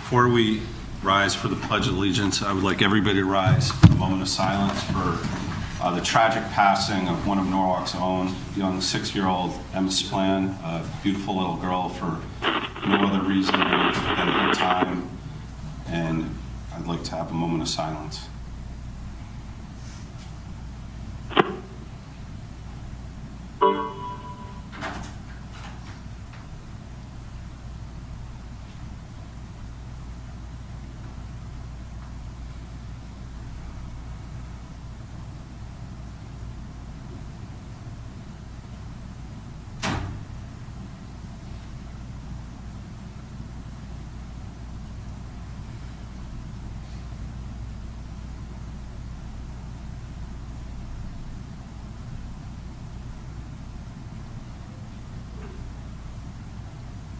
Before we rise for the Pledge of Allegiance, I would like everybody to rise for a moment of silence for the tragic passing of one of Norwalk's own, young 6-year-old Emma Splan, a beautiful little girl for no other reason than her time. And I'd like to have a moment of silence.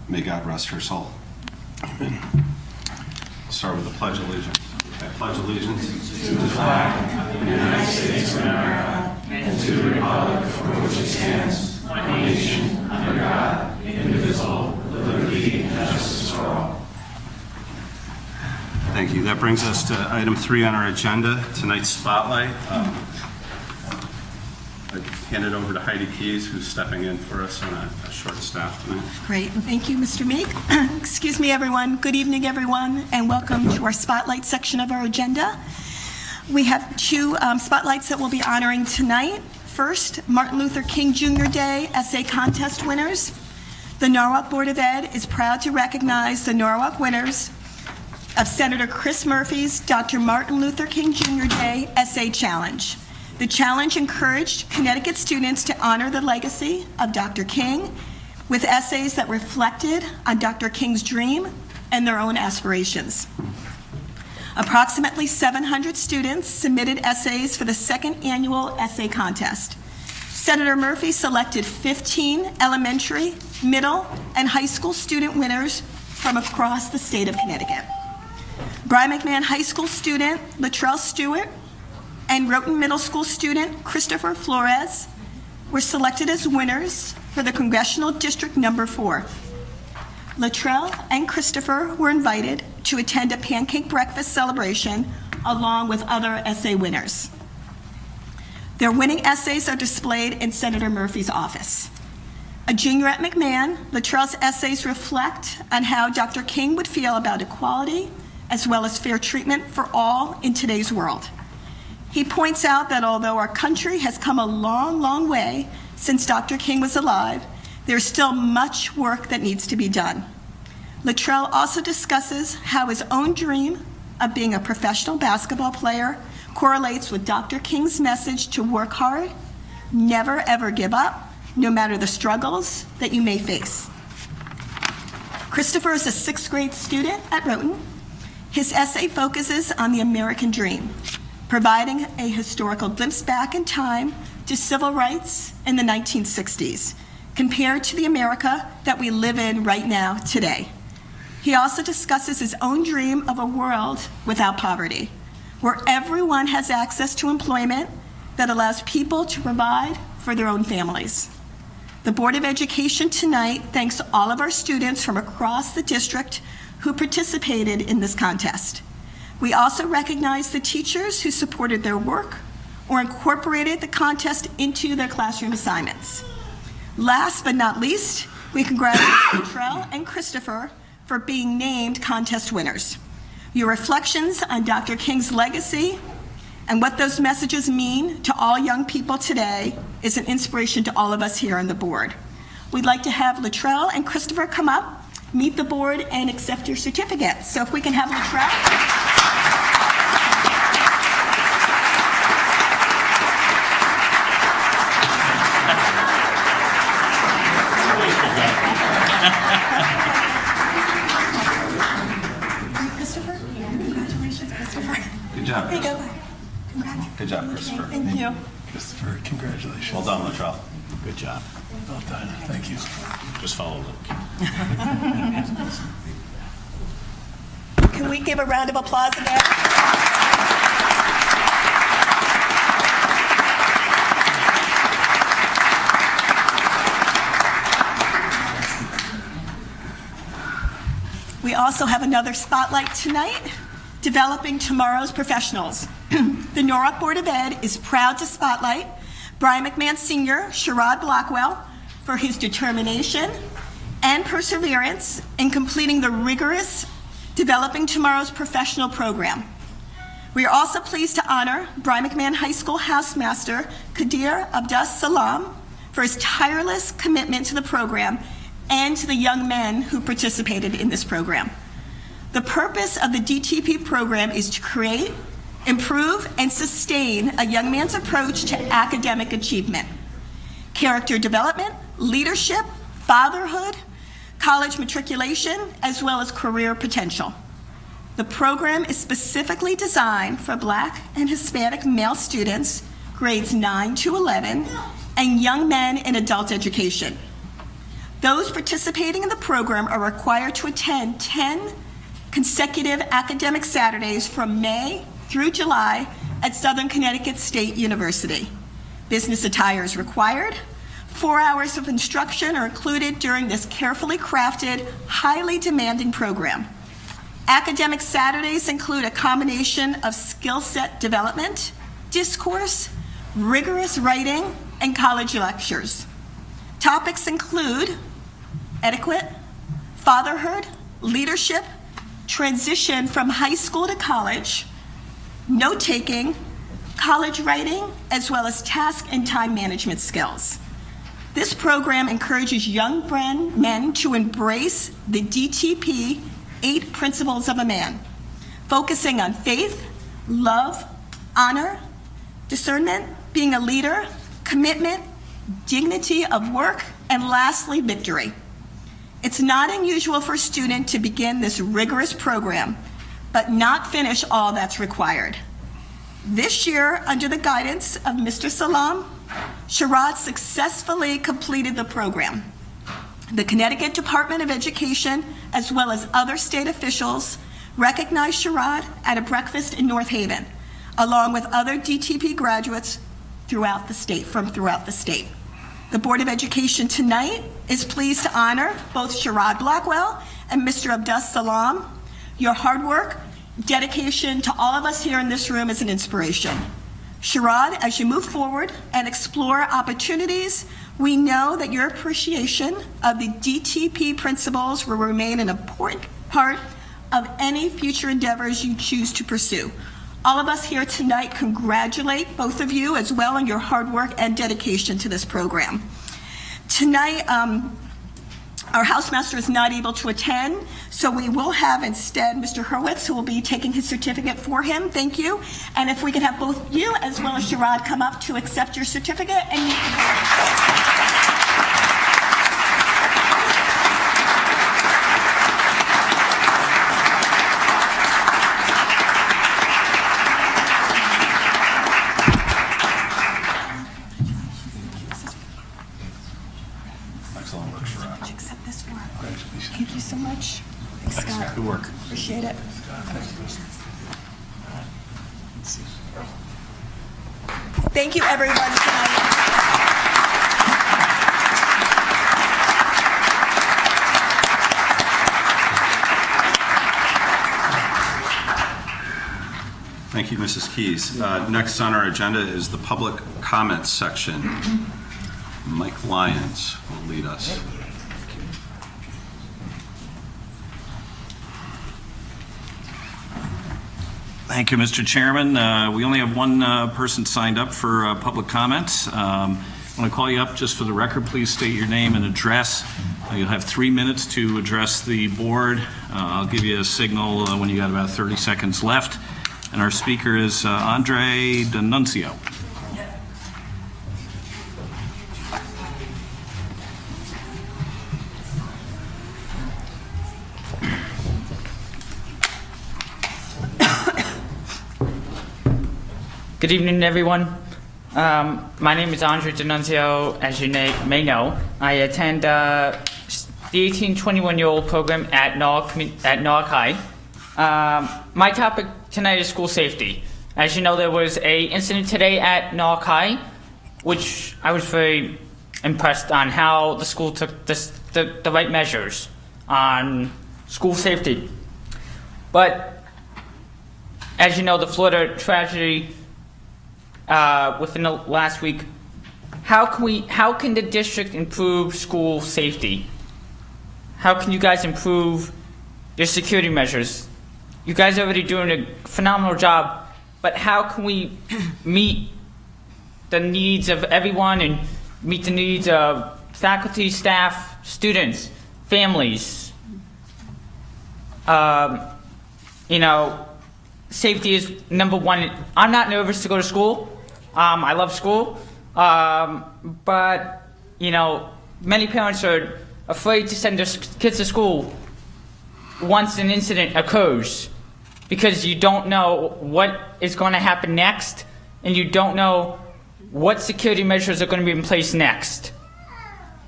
May God rest her soul. Amen. We'll start with the Pledge of Allegiance. I pledge allegiance to the flag of the United States of America and to the republic for which it stands, one nation, under God, indivisible, with liberty and justice for all. Thank you. That brings us to item 3 on our agenda, tonight's spotlight. I hand it over to Heidi Keys, who's stepping in for us on a short staff tonight. Great. Thank you, Mr. Meek. Excuse me, everyone. Good evening, everyone, and welcome to our spotlight section of our agenda. We have 2 spotlights that we'll be honoring tonight. First, Martin Luther King Jr. Day Essay Contest winners. The Norwalk Board of Ed is proud to recognize the Norwalk winners of Senator Chris Murphy's Dr. Martin Luther King Jr. Day Essay Challenge. The challenge encouraged Connecticut students to honor the legacy of Dr. King with essays that reflected on Dr. King's dream and their own aspirations. Approximately 700 students submitted essays for the 2nd annual essay contest. Senator Murphy selected 15 elementary, middle, and high school student winners from across the state of Connecticut. Bryan McMahon High School student Latrell Stewart and Rhoton Middle School student Christopher Flores were selected as winners for the Congressional District Number 4. Latrell and Christopher were invited to attend a pancake breakfast celebration along with other essay winners. Their winning essays are displayed in Senator Murphy's office. A junior at McMahon, Latrell's essays reflect on how Dr. King would feel about equality as well as fair treatment for all in today's world. He points out that although our country has come a long, long way since Dr. King was alive, there's still much work that needs to be done. Latrell also discusses how his own dream of being a professional basketball player correlates with Dr. King's message to work hard, never ever give up, no matter the struggles that you may face. Christopher is a 6th grade student at Rhoton. His essay focuses on the American dream, providing a historical glimpse back in time to civil rights in the 1960s, compared to the America that we live in right now today. He also discusses his own dream of a world without poverty, where everyone has access to employment that allows people to provide for their own families. The Board of Education tonight thanks all of our students from across the district who participated in this contest. We also recognize the teachers who supported their work or incorporated the contest into their classroom assignments. Last but not least, we congratulate Latrell and Christopher for being named contest winners. Your reflections on Dr. King's legacy and what those messages mean to all young people today is an inspiration to all of us here on the board. We'd like to have Latrell and Christopher come up, meet the board, and accept your certificates. So if we can have Latrell. Christopher, congratulations, Christopher. Good job. There you go. Congratulations. Good job, Christopher. Thank you. Christopher, congratulations. Well done, Latrell. Good job. Well done. Thank you. Just follow Luke. Can we give a round of applause again? We also have another spotlight tonight, Developing Tomorrow's Professionals. The Norwalk Board of Ed is proud to spotlight Brian McMahon Sr., Sherrod Blackwell, for his determination and perseverance in completing the rigorous Developing Tomorrow's Professional program. We are also pleased to honor Brian McMahon High School housemaster Kadir Abdus Salam for his tireless commitment to the program and to the young men who participated in this program. The purpose of the DTP program is to create, improve, and sustain a young man's approach to academic achievement, character development, leadership, fatherhood, college matriculation, as well as career potential. The program is specifically designed for Black and Hispanic male students, grades 9 to 11, and young men in adult education. Those participating in the program are required to attend 10 consecutive academic Saturdays from May through July at Southern Connecticut State University. Business attire is required. 4 hours of instruction are included during this carefully crafted, highly demanding program. Academic Saturdays include a combination of skill set development, discourse, rigorous writing, and college lectures. Topics include etiquette, fatherhood, leadership, transition from high school to college, note-taking, college writing, as well as task and time management skills. This program encourages young men to embrace the DTP 8 Principles of a Man, focusing on faith, love, honor, discernment, being a leader, commitment, dignity of work, and lastly, victory. It's not unusual for a student to begin this rigorous program, but not finish all that's required. This year, under the guidance of Mr. Salam, Sherrod successfully completed the program. The Connecticut Department of Education, as well as other state officials, recognized Sherrod at a breakfast in North Haven, along with other DTP graduates throughout the state. The Board of Education tonight is pleased to honor both Sherrod Blackwell and Mr. Abdus Salam. Your hard work, dedication to all of us here in this room is an inspiration. Sherrod, as you move forward and explore opportunities, we know that your appreciation of the DTP principles will remain an important part of any future endeavors you choose to pursue. All of us here tonight congratulate both of you as well on your hard work and dedication to this program. Tonight, our housemaster is not able to attend, so we will have instead Mr. Hurwitz, who will be taking his certificate for him. Thank you. And if we could have both you as well as Sherrod come up to accept your certificate and meet the board. Excellent work, Sherrod. Would you accept this work? Congratulations. Thank you so much. Thanks, Scott. Good work. Appreciate it. Thank you, everyone, tonight. Thank you, Mrs. Keys. Next on our agenda is the public comments section. Mike Lyons will lead us. Thank you, Mr. Chairman. We only have one person signed up for public comments. I'm going to call you up just for the record. Please state your name and address. You'll have 3 minutes to address the board. I'll give you a signal when you got about 30 seconds left. And our speaker is Andre D'Annunzio. Good evening, everyone. My name is Andre D'Annunzio. As you may know, I attend the 18-21-year-old program at Norwalk High. My topic tonight is school safety. As you know, there was an incident today at Norwalk High, which I was very impressed on how the school took the right measures on school safety. But as you know, the Florida tragedy within the last week, how can the district improve school safety? How can you guys improve your security measures? You guys are already doing a phenomenal job, but how can we meet the needs of everyone and meet the needs of faculty, staff, students, families? You know, safety is number one. I'm not nervous to go to school. I love school. But, you know, many parents are afraid to send their kids to school once an incident occurs because you don't know what is going to happen next and you don't know what security measures are going to be in place next.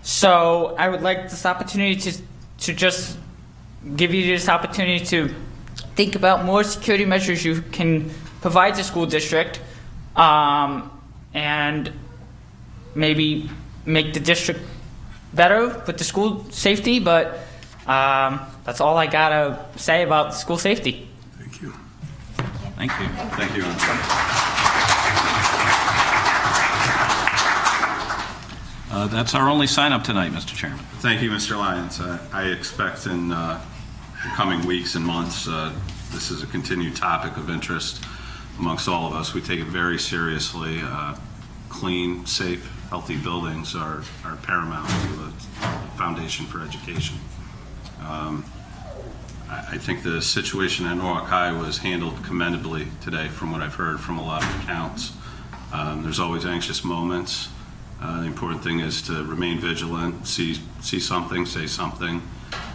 So I would like this opportunity to just give you this opportunity to think about more security measures you can provide the school district, and maybe make the district better with the school safety, but that's all I gotta say about school safety. Thank you. Thank you. Thank you. That's our only sign-up tonight, Mr. Chairman. Thank you, Mr. Lyons. I expect in the coming weeks and months, this is a continued topic of interest amongst all of us. We take it very seriously. Clean, safe, healthy buildings are paramount to the foundation for education. I think the situation at Norwalk High was handled commendably today from what I've heard from a lot of accounts. There's always anxious moments. The important thing is to remain vigilant, see something, say something,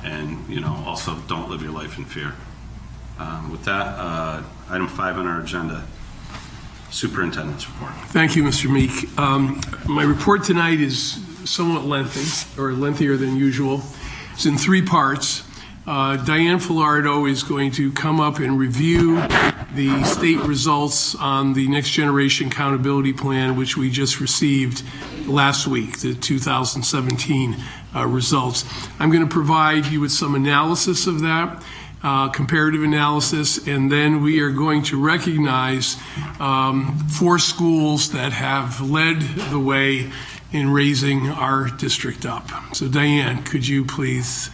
and also don't live your life in fear. With that, item 5 on our agenda, Superintendent's report. Thank you, Mr. Meek. My report tonight is somewhat lengthy, or lengthier than usual. It's in 3 parts. Diane Filardo is going to come up and review the state results on the Next Generation Accountability Plan, which we just received last week, the 2017 results. I'm going to provide you with some analysis of that, comparative analysis, and then we are going to recognize 4 schools that have led the way in raising our district up. So Diane, could you please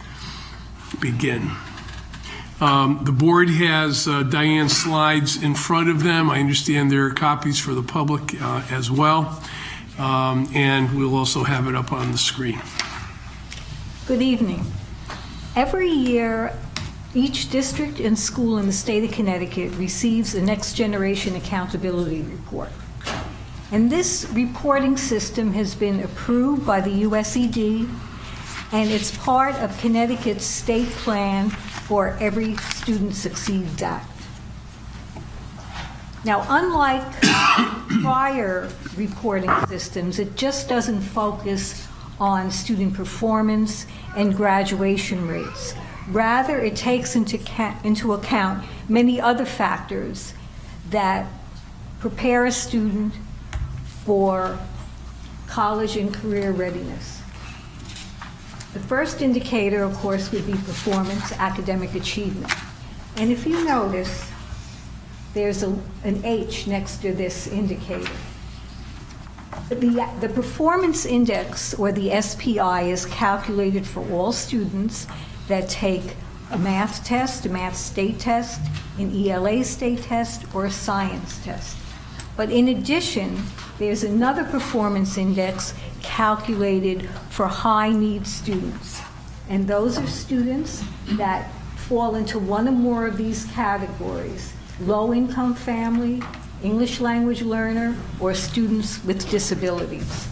begin? The board has Diane's slides in front of them. I understand there are copies for the public as well, and we'll also have it up on the screen. Good evening. Every year, each district and school in the state of Connecticut receives a Next Generation Accountability Report. And this reporting system has been approved by the USED, and it's part of Connecticut's state plan for Every Student Succeeds Act. Now, unlike prior reporting systems, it just doesn't focus on student performance and graduation rates. Rather, it takes into account many other factors that prepare a student for college and career readiness. The first indicator, of course, would be performance, academic achievement. And if you notice, there's an H next to this indicator. The performance index, or the SPI, is calculated for all students that take a math test, a math state test, an ELA state test, or a science test. But in addition, there's another performance index calculated for high-need students. And those are students that fall into one or more of these categories: low-income family, English language learner, or students with disabilities.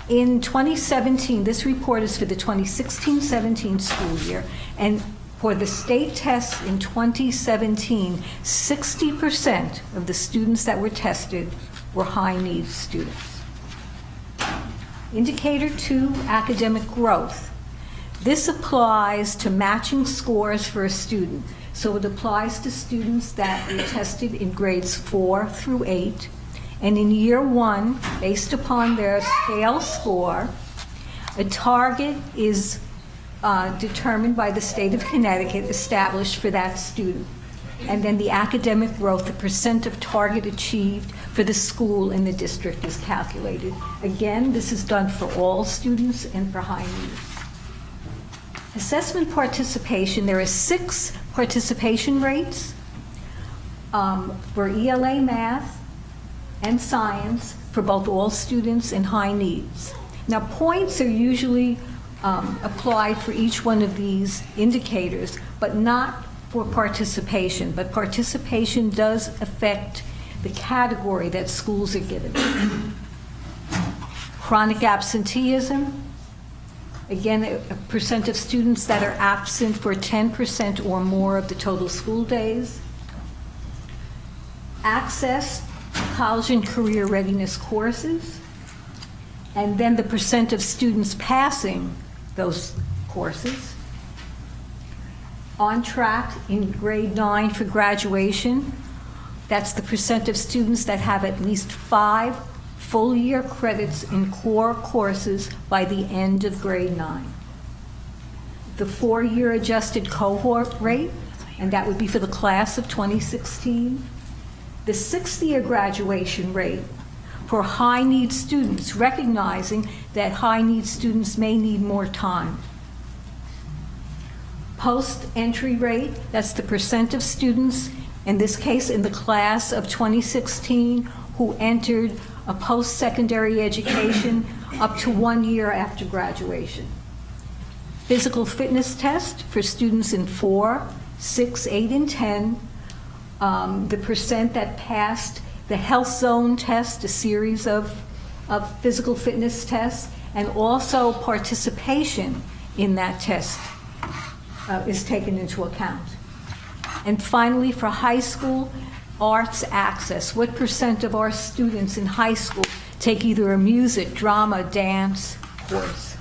In 2017, this report is for the 2016-17 school year, and for the state tests in 2017, 60% of the students that were tested were high-need students. Indicator 2, academic growth. This applies to matching scores for a student. So it applies to students that were tested in grades 4 through 8. And in year 1, based upon their scale score, a target is determined by the state of Connecticut, established for that student. And then the academic growth, the percent of target achieved for the school in the district is calculated. Again, this is done for all students and for high need. Assessment participation, there are 6 participation rates for ELA math and science for both all students and high needs. Now, points are usually applied for each one of these indicators, but not for participation. But participation does affect the category that schools are given. Chronic absenteeism, again, a percent of students that are absent for 10% or more of the total school days. Access to college and career readiness courses, and then the percent of students passing those courses. On track in grade 9 for graduation, that's the percent of students that have at least 5 full year credits in core courses by the end of grade 9. The 4-year adjusted cohort rate, and that would be for the class of 2016. The 6th-year graduation rate for high-need students, recognizing that high-need students may need more time. Post-entry rate, that's the percent of students, in this case in the class of 2016, who entered a post-secondary education up to 1 year after graduation. Physical fitness test for students in 4, 6, 8, and 10. The percent that passed the health zone test, a series of physical fitness tests, and also participation in that test is taken into account. And finally, for high school, arts access. What percent of our students in high school take either a music, drama, dance course?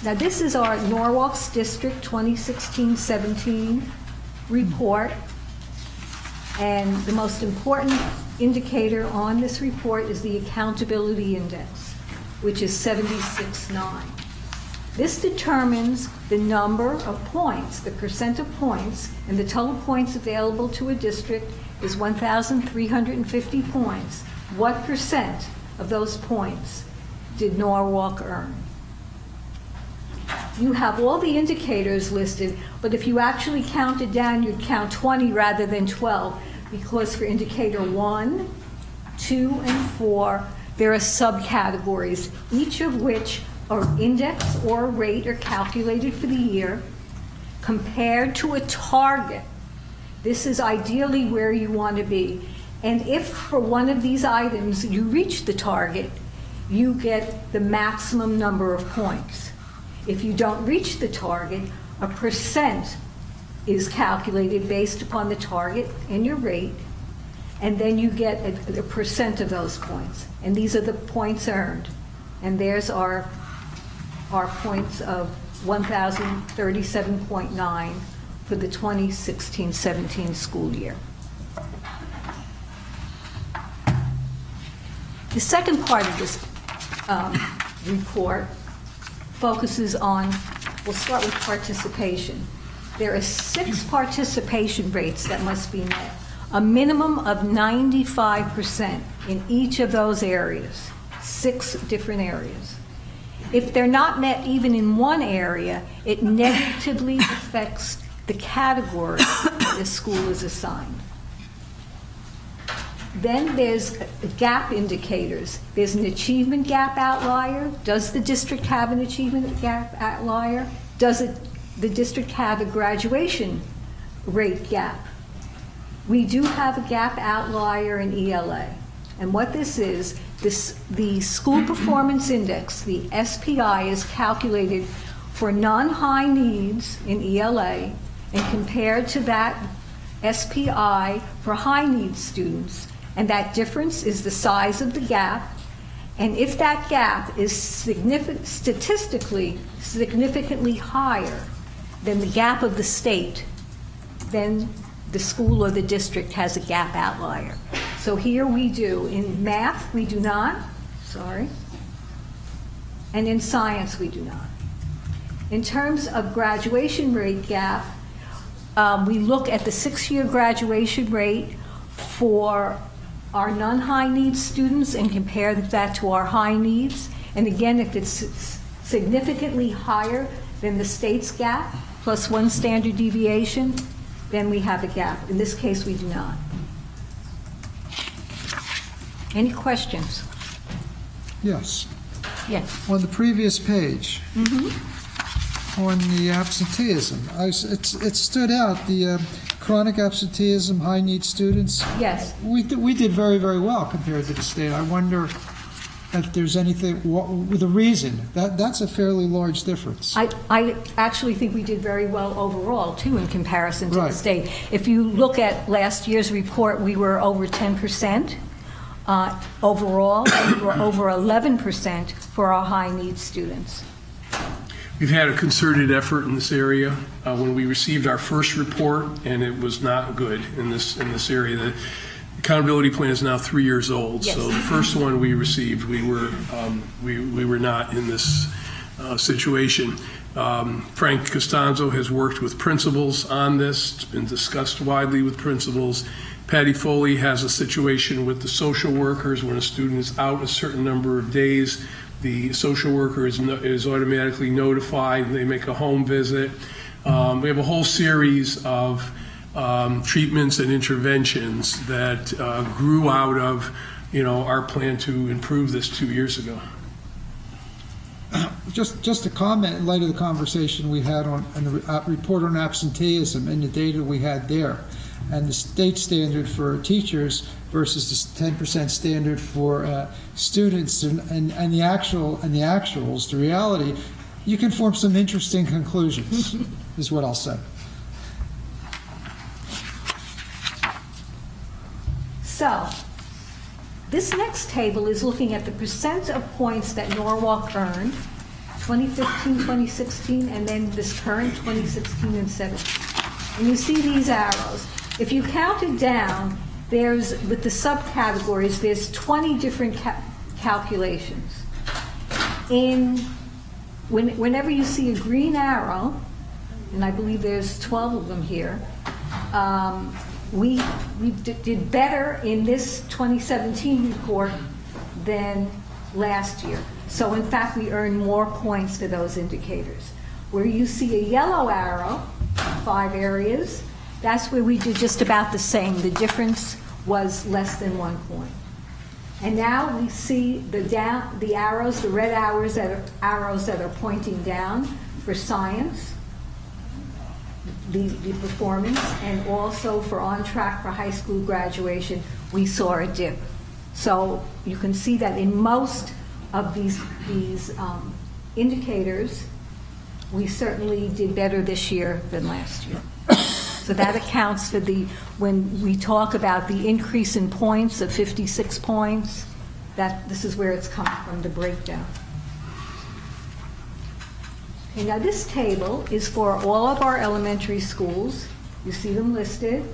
Now, this is our Norwalk's District 2016-17 report, and the most important indicator on this report is the accountability index, which is 76.9. This determines the number of points, the percent of points, and the total points available to a district is 1,350 points. What percent of those points did Norwalk earn? You have all the indicators listed, but if you actually counted down, you'd count 20 rather than 12, because for indicator 1, 2, and 4, there are subcategories, each of which are index or rate are calculated for the year compared to a target. This is ideally where you want to be. And if for one of these items you reach the target, you get the maximum number of points. If you don't reach the target, a percent is calculated based upon the target and your rate, and then you get a percent of those points. And these are the points earned. And there's our points of 1,037.9 for the 2016-17 school year. The second part of this report focuses on, we'll start with participation. There are 6 participation rates that must be met, a minimum of 95% in each of those areas, 6 different areas. If they're not met even in one area, it negatively affects the category the school is assigned. Then there's gap indicators. There's an achievement gap outlier. Does the district have an achievement gap outlier? Does the district have a graduation rate gap? We do have a gap outlier in ELA. And what this is, the School Performance Index, the SPI, is calculated for non-high needs in ELA and compared to that SPI for high needs students. And that difference is the size of the gap. And if that gap is statistically significantly higher than the gap of the state, then the school or the district has a gap outlier. So here we do. In math, we do not. Sorry. And in science, we do not. In terms of graduation rate gap, we look at the 6-year graduation rate for our non-high needs students and compare that to our high needs. And again, if it's significantly higher than the state's gap, plus 1 standard deviation, then we have a gap. In this case, we do not. Any questions? Yes. Yes. On the previous page, on the absenteeism, it stood out, the chronic absenteeism, high-need students. Yes. We did very, very well compared to the state. I wonder if there's anything, with a reason. That's a fairly large difference. I actually think we did very well overall, too, in comparison to the Right. state. If you look at last year's report, we were over 10% overall, and we were over 11% for our high-need students. We've had a concerted effort in this area. When we received our first report, and it was not good in this area. The accountability plan is now 3 years old. Yes. So the first one we received, we were not in this situation. Frank Costanzo has worked with principals on this. It's been discussed widely with principals. Patty Foley has a situation with the social workers. When a student is out a certain number of days, the social worker is automatically notified. They make a home visit. We have a whole series of treatments and interventions that grew out of, our plan to improve this 2 years ago. Just a comment in light of the conversation we had on the report on absenteeism and the data we had there, and the state standard for teachers versus the 10% standard for students, and the actuals, the reality, you can form some interesting conclusions, is what I'll say. So, this next table is looking at the percent of points that Norwalk earned, 2015, 2016, and then this current 2016 and 17. And you see these arrows. If you count it down, with the subcategories, there's 20 different calculations. Whenever you see a green arrow, and I believe there's 12 of them here, we did better in this 2017 report than last year. So in fact, we earned more points for those indicators. Where you see a yellow arrow, 5 areas, that's where we did just about the same. The difference was less than 1 point. And now we see the arrows, the red arrows that are pointing down for science, the performance, and also for on track for high school graduation, we saw a dip. So you can see that in most of these indicators, we certainly did better this year than last year. So that accounts for when we talk about the increase in points of 56 points, this is where it's come from, the breakdown. Okay, now this table is for all of our elementary schools. You see them listed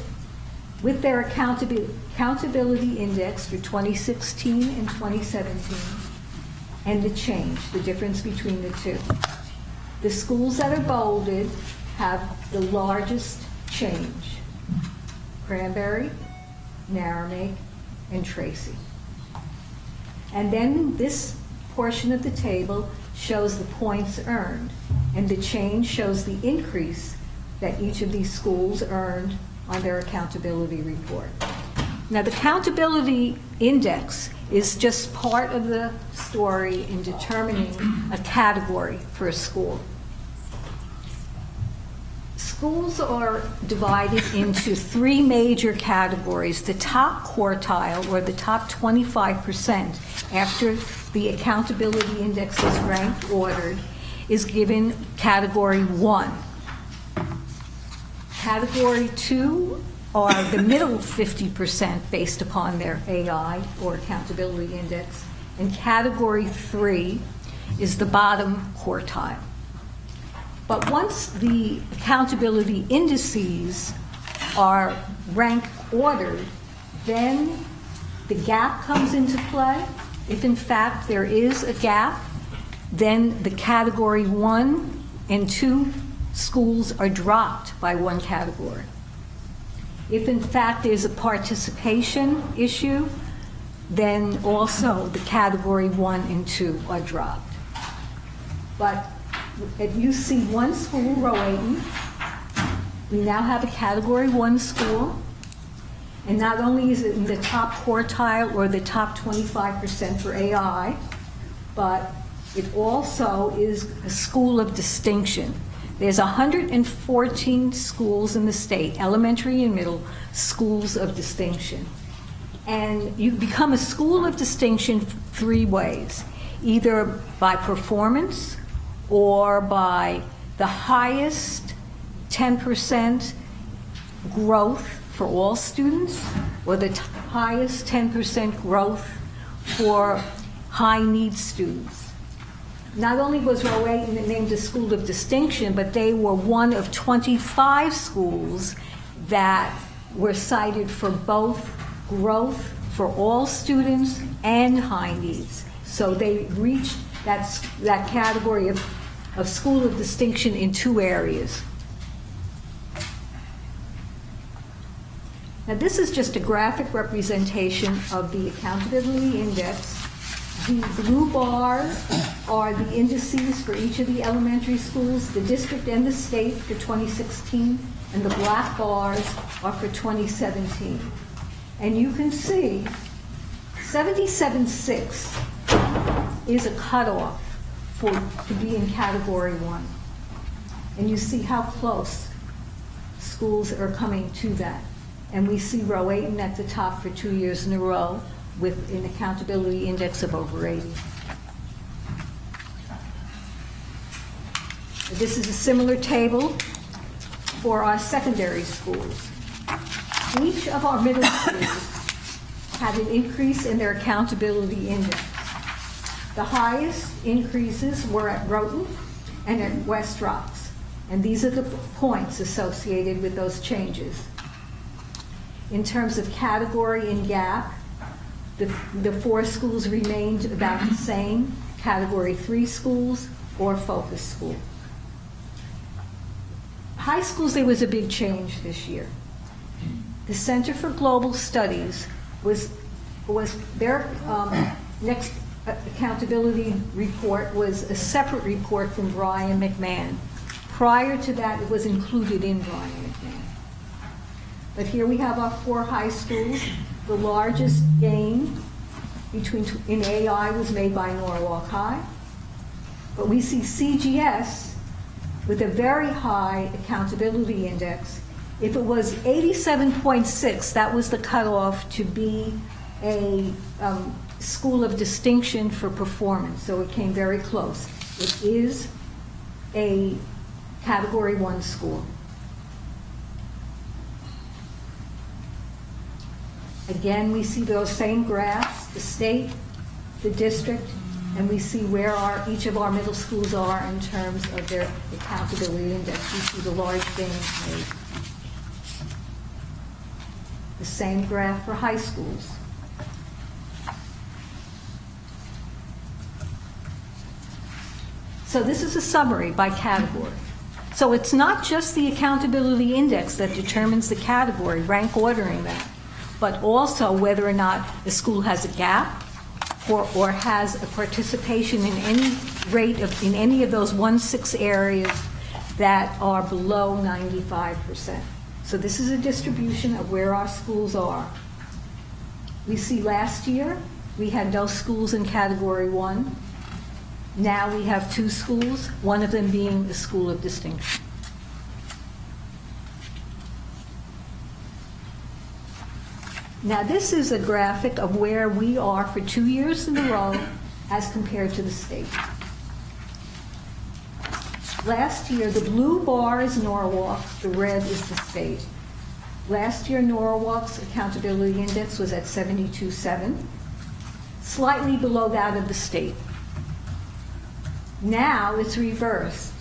with their accountability index for 2016 and 2017 and the change, the difference between the two. The schools that are bolded have the largest change: Cranberry, Narragansett, and Tracy. And then this portion of the table shows the points earned, and the change shows the increase that each of these schools earned on their accountability report. Now, the accountability index is just part of the story in determining a category for a school. Schools are divided into 3 major categories. The top quartile, or the top 25%, after the accountability index is ranked ordered, is given category 1. Category 2 are the middle 50% based upon their AI, or accountability index, and category 3 is the bottom quartile. But once the accountability indices are rank ordered, then the gap comes into play. If in fact there is a gap, then the Category 1 and 2 schools are dropped by one category. If in fact there's a participation issue, then also the Category 1 and 2 are dropped. But if you see one school, Rowayton, we now have a Category 1 school, and not only is it in the top quartile or the top 25% for AI, but it also is a school of distinction. There's 114 schools in the state, elementary and middle, schools of distinction. And you become a school of distinction three ways, either by performance or by the highest 10% growth for all students, or the highest 10% growth for high-need students. Not only was Rowayton named a school of distinction, but they were one of 25 schools that were cited for both growth for all students and high needs. So they reached that category of school of distinction in two areas. Now, this is just a graphic representation of the accountability index. The blue bars are the indices for each of the elementary schools, the district and the state for 2016, and the black bars are for 2017. And you can see 77.6 is a cutoff to be in Category 1. And you see how close schools are coming to that. And we see Rowayton at the top for 2 years in a row with an accountability index of over 80. This is a similar table for our secondary schools. Each of our middle schools had an increase in their accountability index. The highest increases were at Rowayton and at West Rocks, and these are the points associated with those changes. In terms of category and gap, the 4 schools remained about the same, Category 3 schools or focus school. High schools, there was a big change this year. The Center for Global Studies was their next accountability report was a separate report from Brian McMahon. Prior to that, it was included in Brian McMahon. But here we have our 4 high schools. The largest gain in AI was made by Norwalk High. But we see CGS with a very high accountability index. If it was 87.6, that was the cutoff to be a school of distinction for performance, so it came very close. It is a Category 1 school. Again, we see those same graphs, the state, the district, and we see where each of our middle schools are in terms of their accountability index. We see the large gains made. The same graph for high schools. So this is a summary by category. So it's not just the accountability index that determines the category, rank ordering that, but also whether or not the school has a gap or has a participation in any rate in any of those 1-6 areas that are below 95%. So this is a distribution of where our schools are. We see last year we had no schools in Category 1. Now we have 2 schools, one of them being the School of Distinction. Now this is a graphic of where we are for 2 years in a row as compared to the state. Last year, the blue bar is Norwalk, the red is the state. Last year, Norwalk's accountability index was at 72.7, slightly below that of the state. Now it's reversed.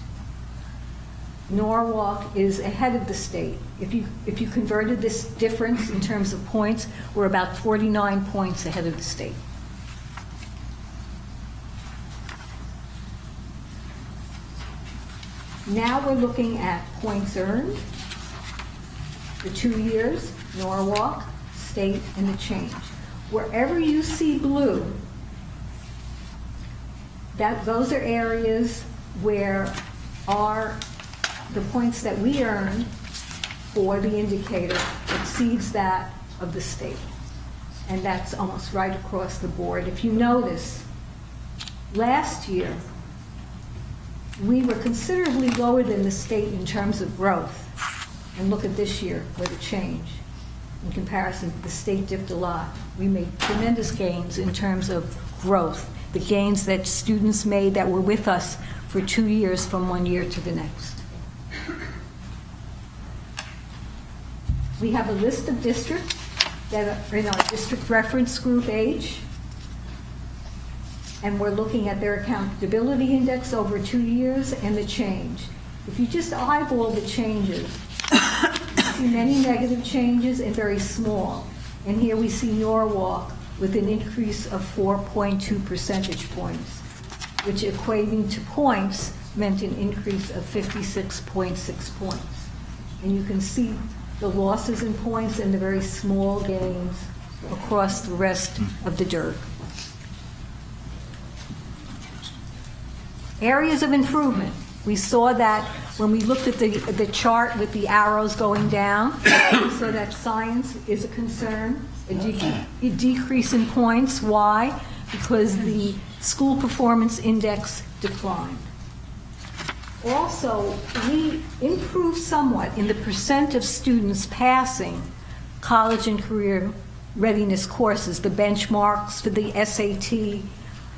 Norwalk is ahead of the state. If you converted this difference in terms of points, we're about 49 points ahead of the state. Now we're looking at points earned, the 2 years, Norwalk, state, and the change. Wherever you see blue, those are areas where the points that we earn for the indicator exceeds that of the state. And that's almost right across the board. If you notice, last year, we were considerably lower than the state in terms of growth. And look at this year with a change. In comparison, the state dipped a lot. We made tremendous gains in terms of growth, the gains that students made that were with us for 2 years from one year to the next. We have a list of districts that are in our district reference group H, and we're looking at their accountability index over 2 years and the change. If you just eyeball the changes, you see many negative changes and very small. And here we see Norwalk with an increase of 4.2 percentage points, which equating to points meant an increase of 56.6 points. And you can see the losses in points and the very small gains across the rest of the DIRG. Areas of improvement. We saw that when we looked at the chart with the arrows going down. We saw that science is a concern, a decrease in points. Why? Because the school performance index declined. Also, we improved somewhat in the percent of students passing college and career readiness courses, the benchmarks for the SAT,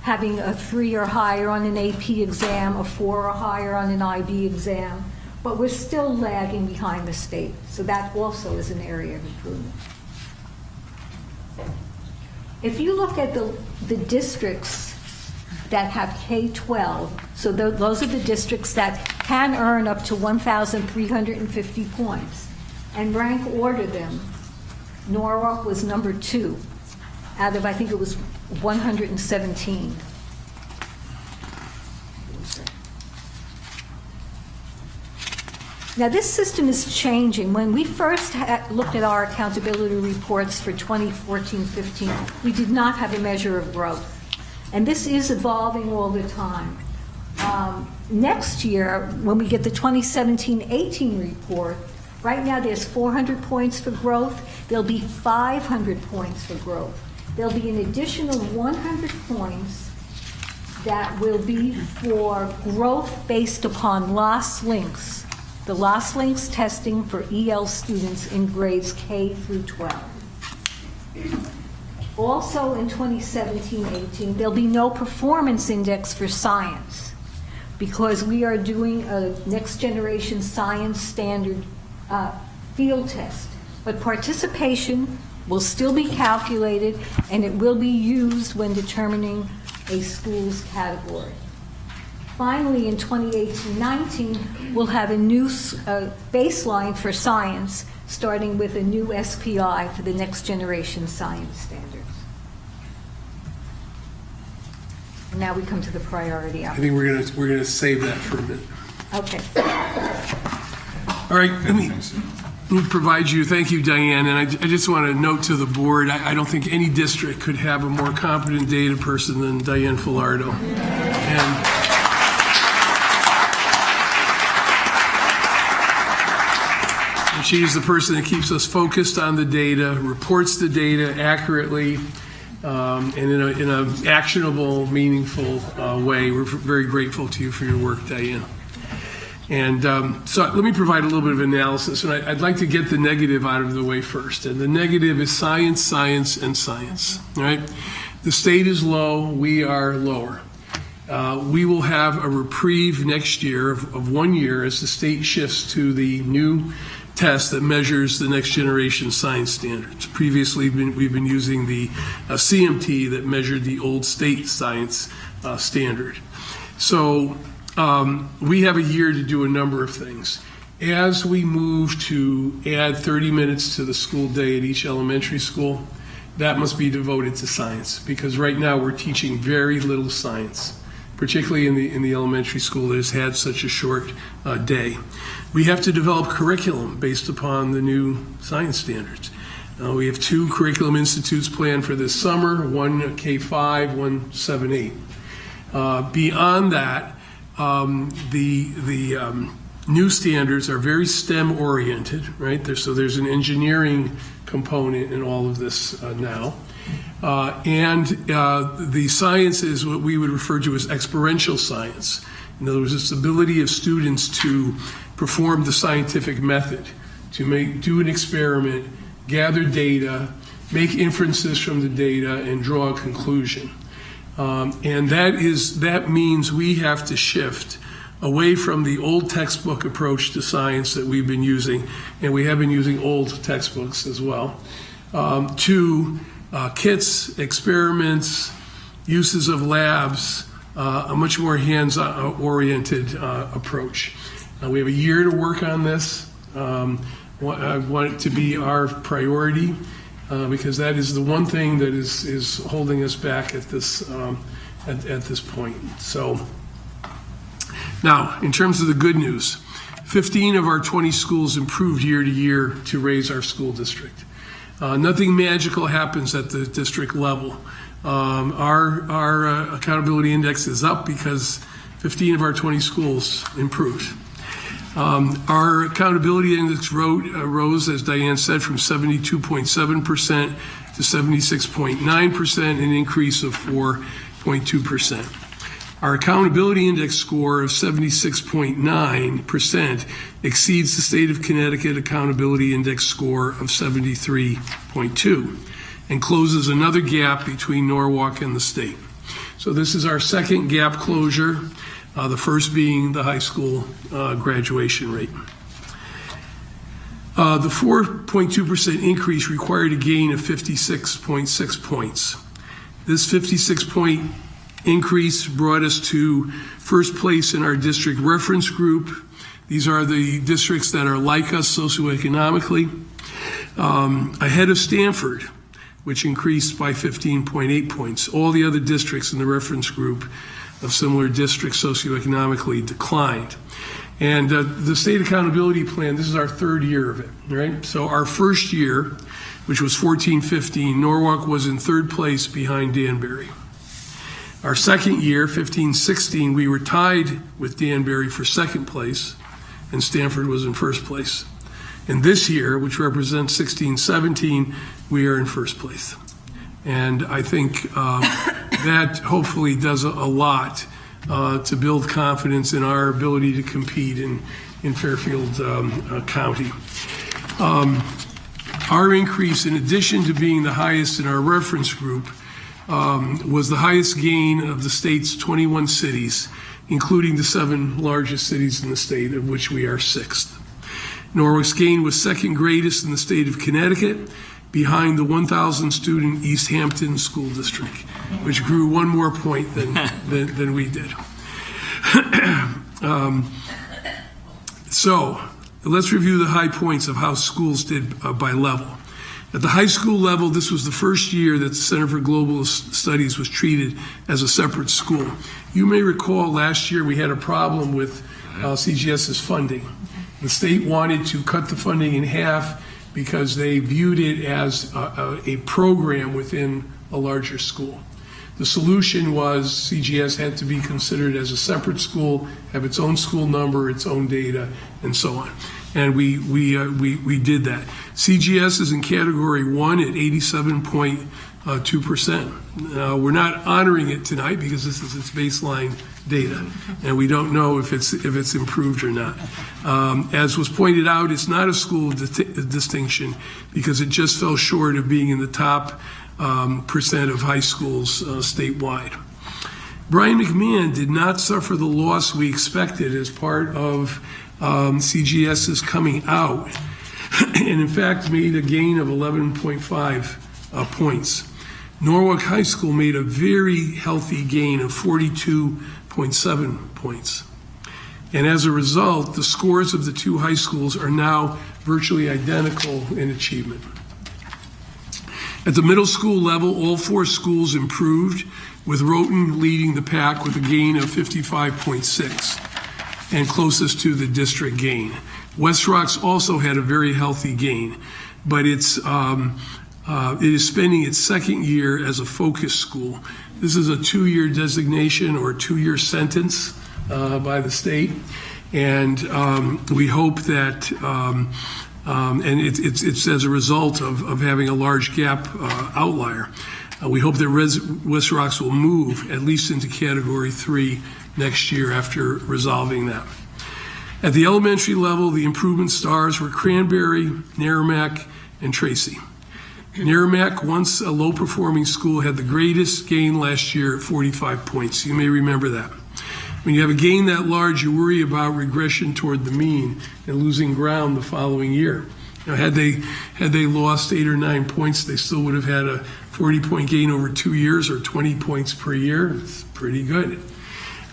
having a 3 or higher on an AP exam, a 4 or higher on an IB exam, but we're still lagging behind the state. So that also is an area of improvement. If you look at the districts that have K-12, so those are the districts that can earn up to 1,350 points, and rank order them, Norwalk was number 2 out of, I think it was 117. Now this system is changing. When we first looked at our accountability reports for 2014-15, we did not have a measure of growth. And this is evolving all the time. Next year, when we get the 2017-18 report, right now there's 400 points for growth. There'll be 500 points for growth. There'll be an additional 100 points that will be for growth based upon lost links, the lost links testing for EL students in grades K through 12. Also in 2017-18, there'll be no performance index for science because we are doing a next generation science standard field test. But participation will still be calculated and it will be used when determining a school's category. Finally, in 2018-19, we'll have a new baseline for science, starting with a new SPI for the next generation science standards. And now we come to the priority I think we're gonna save that for a minute. Okay. All right, let me provide you, thank you, Diane, and I just want to note to the board, I don't think any district could have a more competent data person than Diane Filardo. And she is the person that keeps us focused on the data, reports the data accurately, and in an actionable, meaningful way. We're very grateful to you for your work, Diane. And so let me provide a little bit of analysis, and I'd like to get the negative out of the way first. And the negative is science, science, and science. All right? The state is low. We are lower. We will have a reprieve next year of 1 year as the state shifts to the new test that measures the next generation science standards. Previously, we've been using the CMT that measured the old state science standard. So we have a year to do a number of things. As we move to add 30 minutes to the school day at each elementary school, that must be devoted to science, because right now we're teaching very little science, particularly in the elementary school that has had such a short day. We have to develop curriculum based upon the new science standards. We have 2 curriculum institutes planned for this summer, one K-5, one 7-8. Beyond that, the new standards are very STEM-oriented, right? So there's an engineering component in all of this now. And the science is what we would refer to as experiential science. In other words, it's the ability of students to perform the scientific method, to do an experiment, gather data, make inferences from the data, and draw a conclusion. And that means we have to shift away from the old textbook approach to science that we've been using, and we have been using old textbooks as well, to kits, experiments, uses of labs, a much more hands-oriented approach. We have a year to work on this. I want it to be our priority because that is the one thing that is holding us back at this point. So now, in terms of the good news, 15 of our 20 schools improved year to year to raise our school district. Nothing magical happens at the district level. Our accountability index is up because 15 of our 20 schools improved. Our accountability index rose, as Diane said, from 72.7% to 76.9%, an increase of 4.2%. Our accountability index score of 76.9% exceeds the state of Connecticut accountability index score of 73.2 and closes another gap between Norwalk and the state. So this is our second gap closure, the first being the high school graduation rate. The 4.2% increase required a gain of 56.6 points. This 56-point increase brought us to first place in our district reference group. These are the districts that are like us socioeconomically, ahead of Stanford, which increased by 15.8 points. All the other districts in the reference group of similar districts socioeconomically declined. And the state accountability plan, this is our third year of it, right? So our first year, which was 14-15, Norwalk was in third place behind Danbury. Our second year, 15-16, we were tied with Danbury for second place, and Stanford was in first place. And this year, which represents 16-17, we are in first place. And I think that hopefully does a lot to build confidence in our ability to compete in Fairfield County. Our increase, in addition to being the highest in our reference group, was the highest gain of the state's 21 cities, including the 7 largest cities in the state, of which we are 6th. Norwalk's gain was second greatest in the state of Connecticut, behind the 1,000-student East Hampton School District, which grew 1 more point than we did. So let's review the high points of how schools did by level. At the high school level, this was the first year that the Center for Global Studies was treated as a separate school. You may recall last year we had a problem with CGS's funding. The state wanted to cut the funding in half because they viewed it as a program within a larger school. The solution was CGS had to be considered as a separate school, have its own school number, its own data, and so on. And we did that. CGS is in category 1 at 87.2%. We're not honoring it tonight because this is its baseline data, and we don't know if it's improved or not. As was pointed out, it's not a school distinction because it just fell short of being in the top percent of high schools statewide. Brian McMahon did not suffer the loss we expected as part of CGS's coming out, and in fact made a gain of 11.5 points. Norwalk High School made a very healthy gain of 42.7 points. And as a result, the scores of the 2 high schools are now virtually identical in achievement. At the middle school level, all 4 schools improved with Rowton leading the pack with a gain of 55.6 and closest to the district gain. West Rocks also had a very healthy gain, but it is spending its second year as a focus school. This is a 2-year designation or a 2-year sentence by the state, and we hope that, and it's as a result of having a large gap outlier. We hope that West Rocks will move at least into Category 3 next year after resolving that. At the elementary level, the improvement stars were Cranberry, Narragansett, and Tracy. Narragansett, once a low-performing school, had the greatest gain last year at 45 points. You may remember that. When you have a gain that large, you worry about regression toward the mean and losing ground the following year. Now, had they lost 8 or 9 points, they still would have had a 40-point gain over 2 years or 20 points per year. It's pretty good.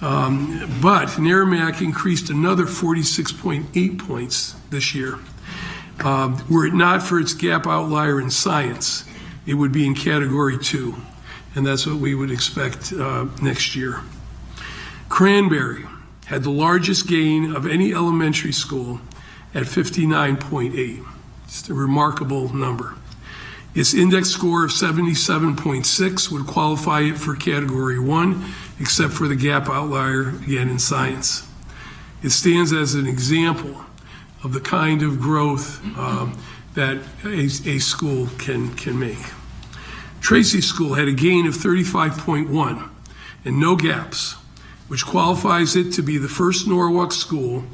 But Narragansett increased another 46.8 points this year. Were it not for its gap outlier in science, it would be in Category 2, and that's what we would expect next year. Cranberry had the largest gain of any elementary school at 59.8. It's a remarkable number. Its index score of 77.6 would qualify it for Category 1, except for the gap outlier, again, in science. It stands as an example of the kind of growth that a school can make. Tracy School had a gain of 35.1 and no gaps, which qualifies it to be the first Norwalk school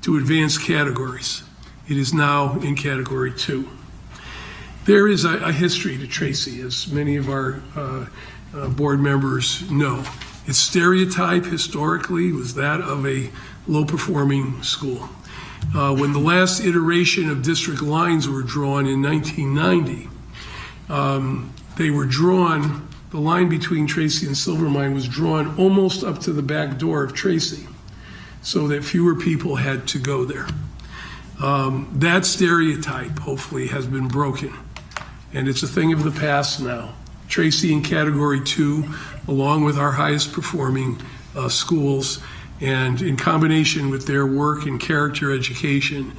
to advance categories. It is now in Category 2. There is a history to Tracy, as many of our board members know. Its stereotype historically was that of a low-performing school. When the last iteration of district lines were drawn in 1990, they were drawn, the line between Tracy and Silvermine was drawn almost up to the back door of Tracy, so that fewer people had to go there. That stereotype, hopefully, has been broken, and it's a thing of the past now. Tracy in Category 2, along with our highest performing schools, and in combination with their work in character education,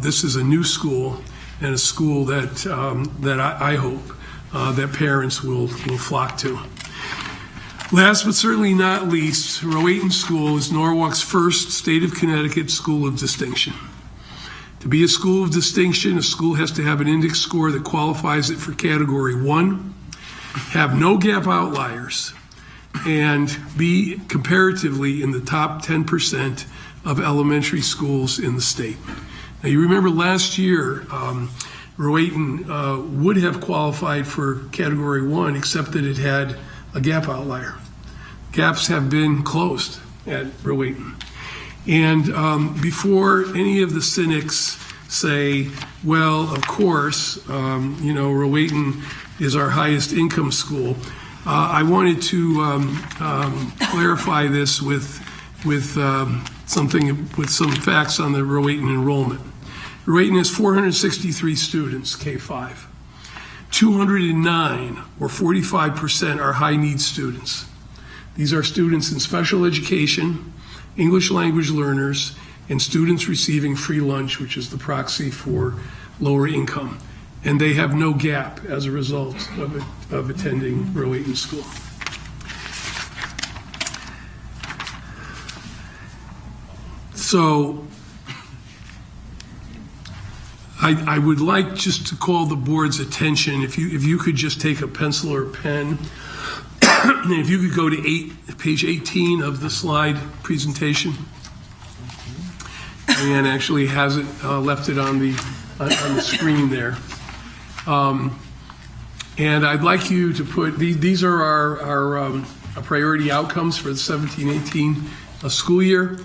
this is a new school, and a school that I hope that parents will flock to. Last but certainly not least, Rowayton School is Norwalk's first state of Connecticut school of distinction. To be a school of distinction, a school has to have an index score that qualifies it for Category 1, have no gap outliers, and be comparatively in the top 10% of elementary schools in the state. Now, you remember last year, Rowayton would have qualified for Category 1, except that it had a gap outlier. Gaps have been closed at Rowayton. And before any of the cynics say, well, of course, Rowayton is our highest income school, I wanted to clarify this with some facts on the Rowayton enrollment. Rowayton has 463 students, K-5. 209, or 45%, are high-need students. These are students in special education, English language learners, and students receiving free lunch, which is the proxy for lower income. And they have no gap as a result of attending Rowayton School. So I would like just to call the board's attention, if you could just take a pencil or a pen, and if you could go to page 18 of the slide presentation. Diane actually has it, left it on the screen there. And I'd like you to put, these are our priority outcomes for the 17-18 school year.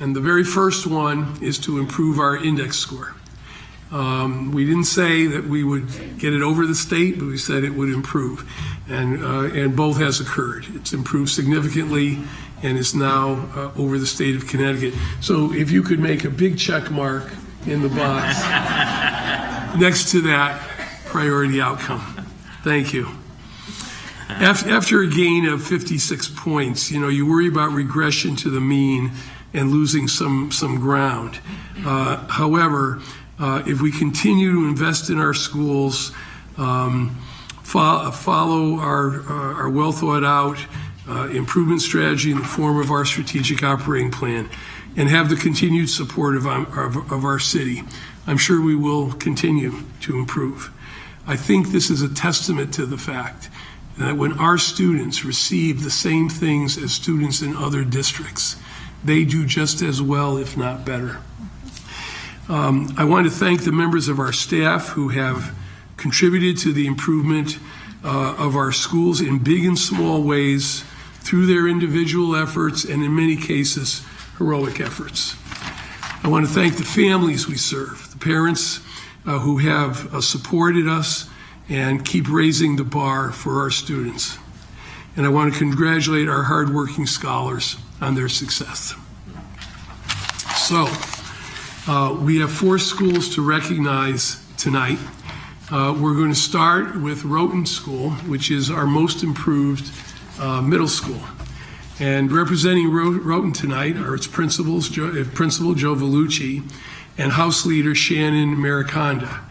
And the very first one is to improve our index score. We didn't say that we would get it over the state, but we said it would improve. And both has occurred. It's improved significantly and is now over the state of Connecticut. So if you could make a big check mark in the box next to that priority outcome. Thank you. After a gain of 56 points, you worry about regression to the mean and losing some ground. However, if we continue to invest in our schools, follow our well thought out improvement strategy in the form of our strategic operating plan, and have the continued support of our city, I'm sure we will continue to improve. I think this is a testament to the fact that when our students receive the same things as students in other districts, they do just as well, if not better. I want to thank the members of our staff who have contributed to the improvement of our schools in big and small ways through their individual efforts and, in many cases, heroic efforts. I want to thank the families we serve, the parents who have supported us and keep raising the bar for our students. And I want to congratulate our hardworking scholars on their success. So, we have 4 schools to recognize tonight. We're going to start with Rhoton School, which is our most improved middle school. And representing Rhoton tonight are its Principal Joe Vellucci and House Leader Shannon Mariconda.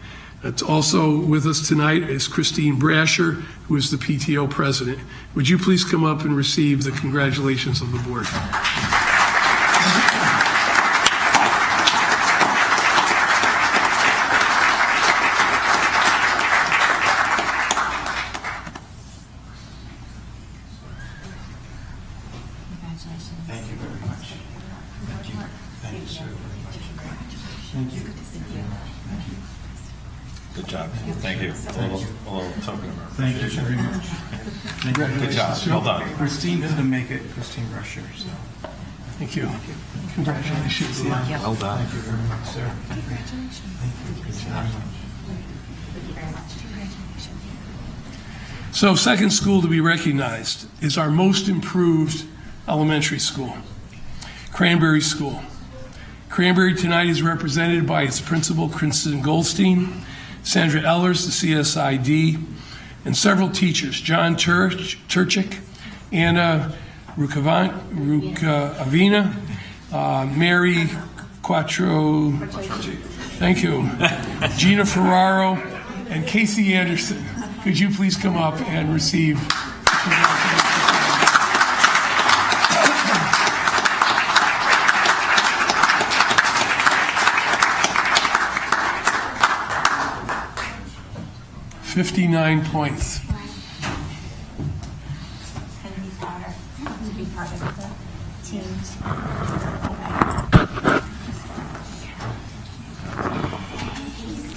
Also with us tonight is Christine Brasher, who is the PTO President. Would you please come up and receive the congratulations of the board? Thank you very much. Thank you. Thank you so very much. Thank you. Good job. Thank you. A little token of our Thank you very much. Thank you. Good job. Well done. Christine couldn't make it. Christine Rusher. So. Thank you. Congratulations. Well done. Thank you very much, sir. Congratulations. Thank you. Good job. So, second school to be recognized is our most improved elementary school, Cranberry School. Cranberry tonight is represented by its principal, Kristen Goldstein, Sandra Ellers, the CSID, and several teachers, John Turchik, Anna Rukavina, Mary Quattro, thank you, Gina Ferraro, and Casey Anderson. Could you please come up and receive congratulations? 59 points.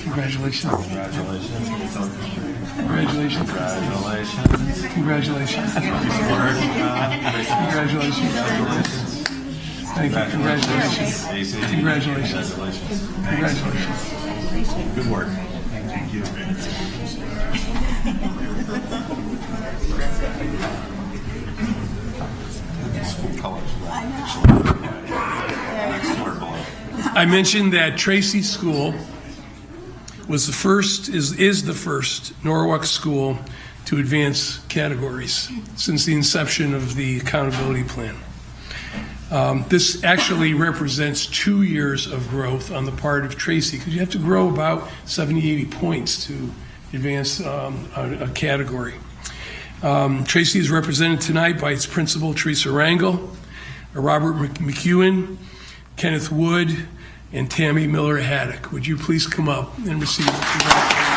Congratulations. Congratulations. Congratulations. Congratulations. Congratulations. Congratulations. Thank you. Congratulations. Congratulations. Congratulations. Good work. Thank you. School colors. I mentioned that Tracy School was the first, is the first Norwalk school to advance categories since the inception of the accountability plan. This actually represents 2 years of growth on the part of Tracy, because you have to grow about 70, 80 points to advance a category. Tracy is represented tonight by its principal, Teresa Rangel, Robert McEwen, Kenneth Wood, and Tammy Miller Haddock. Would you please come up and receive the congratulations?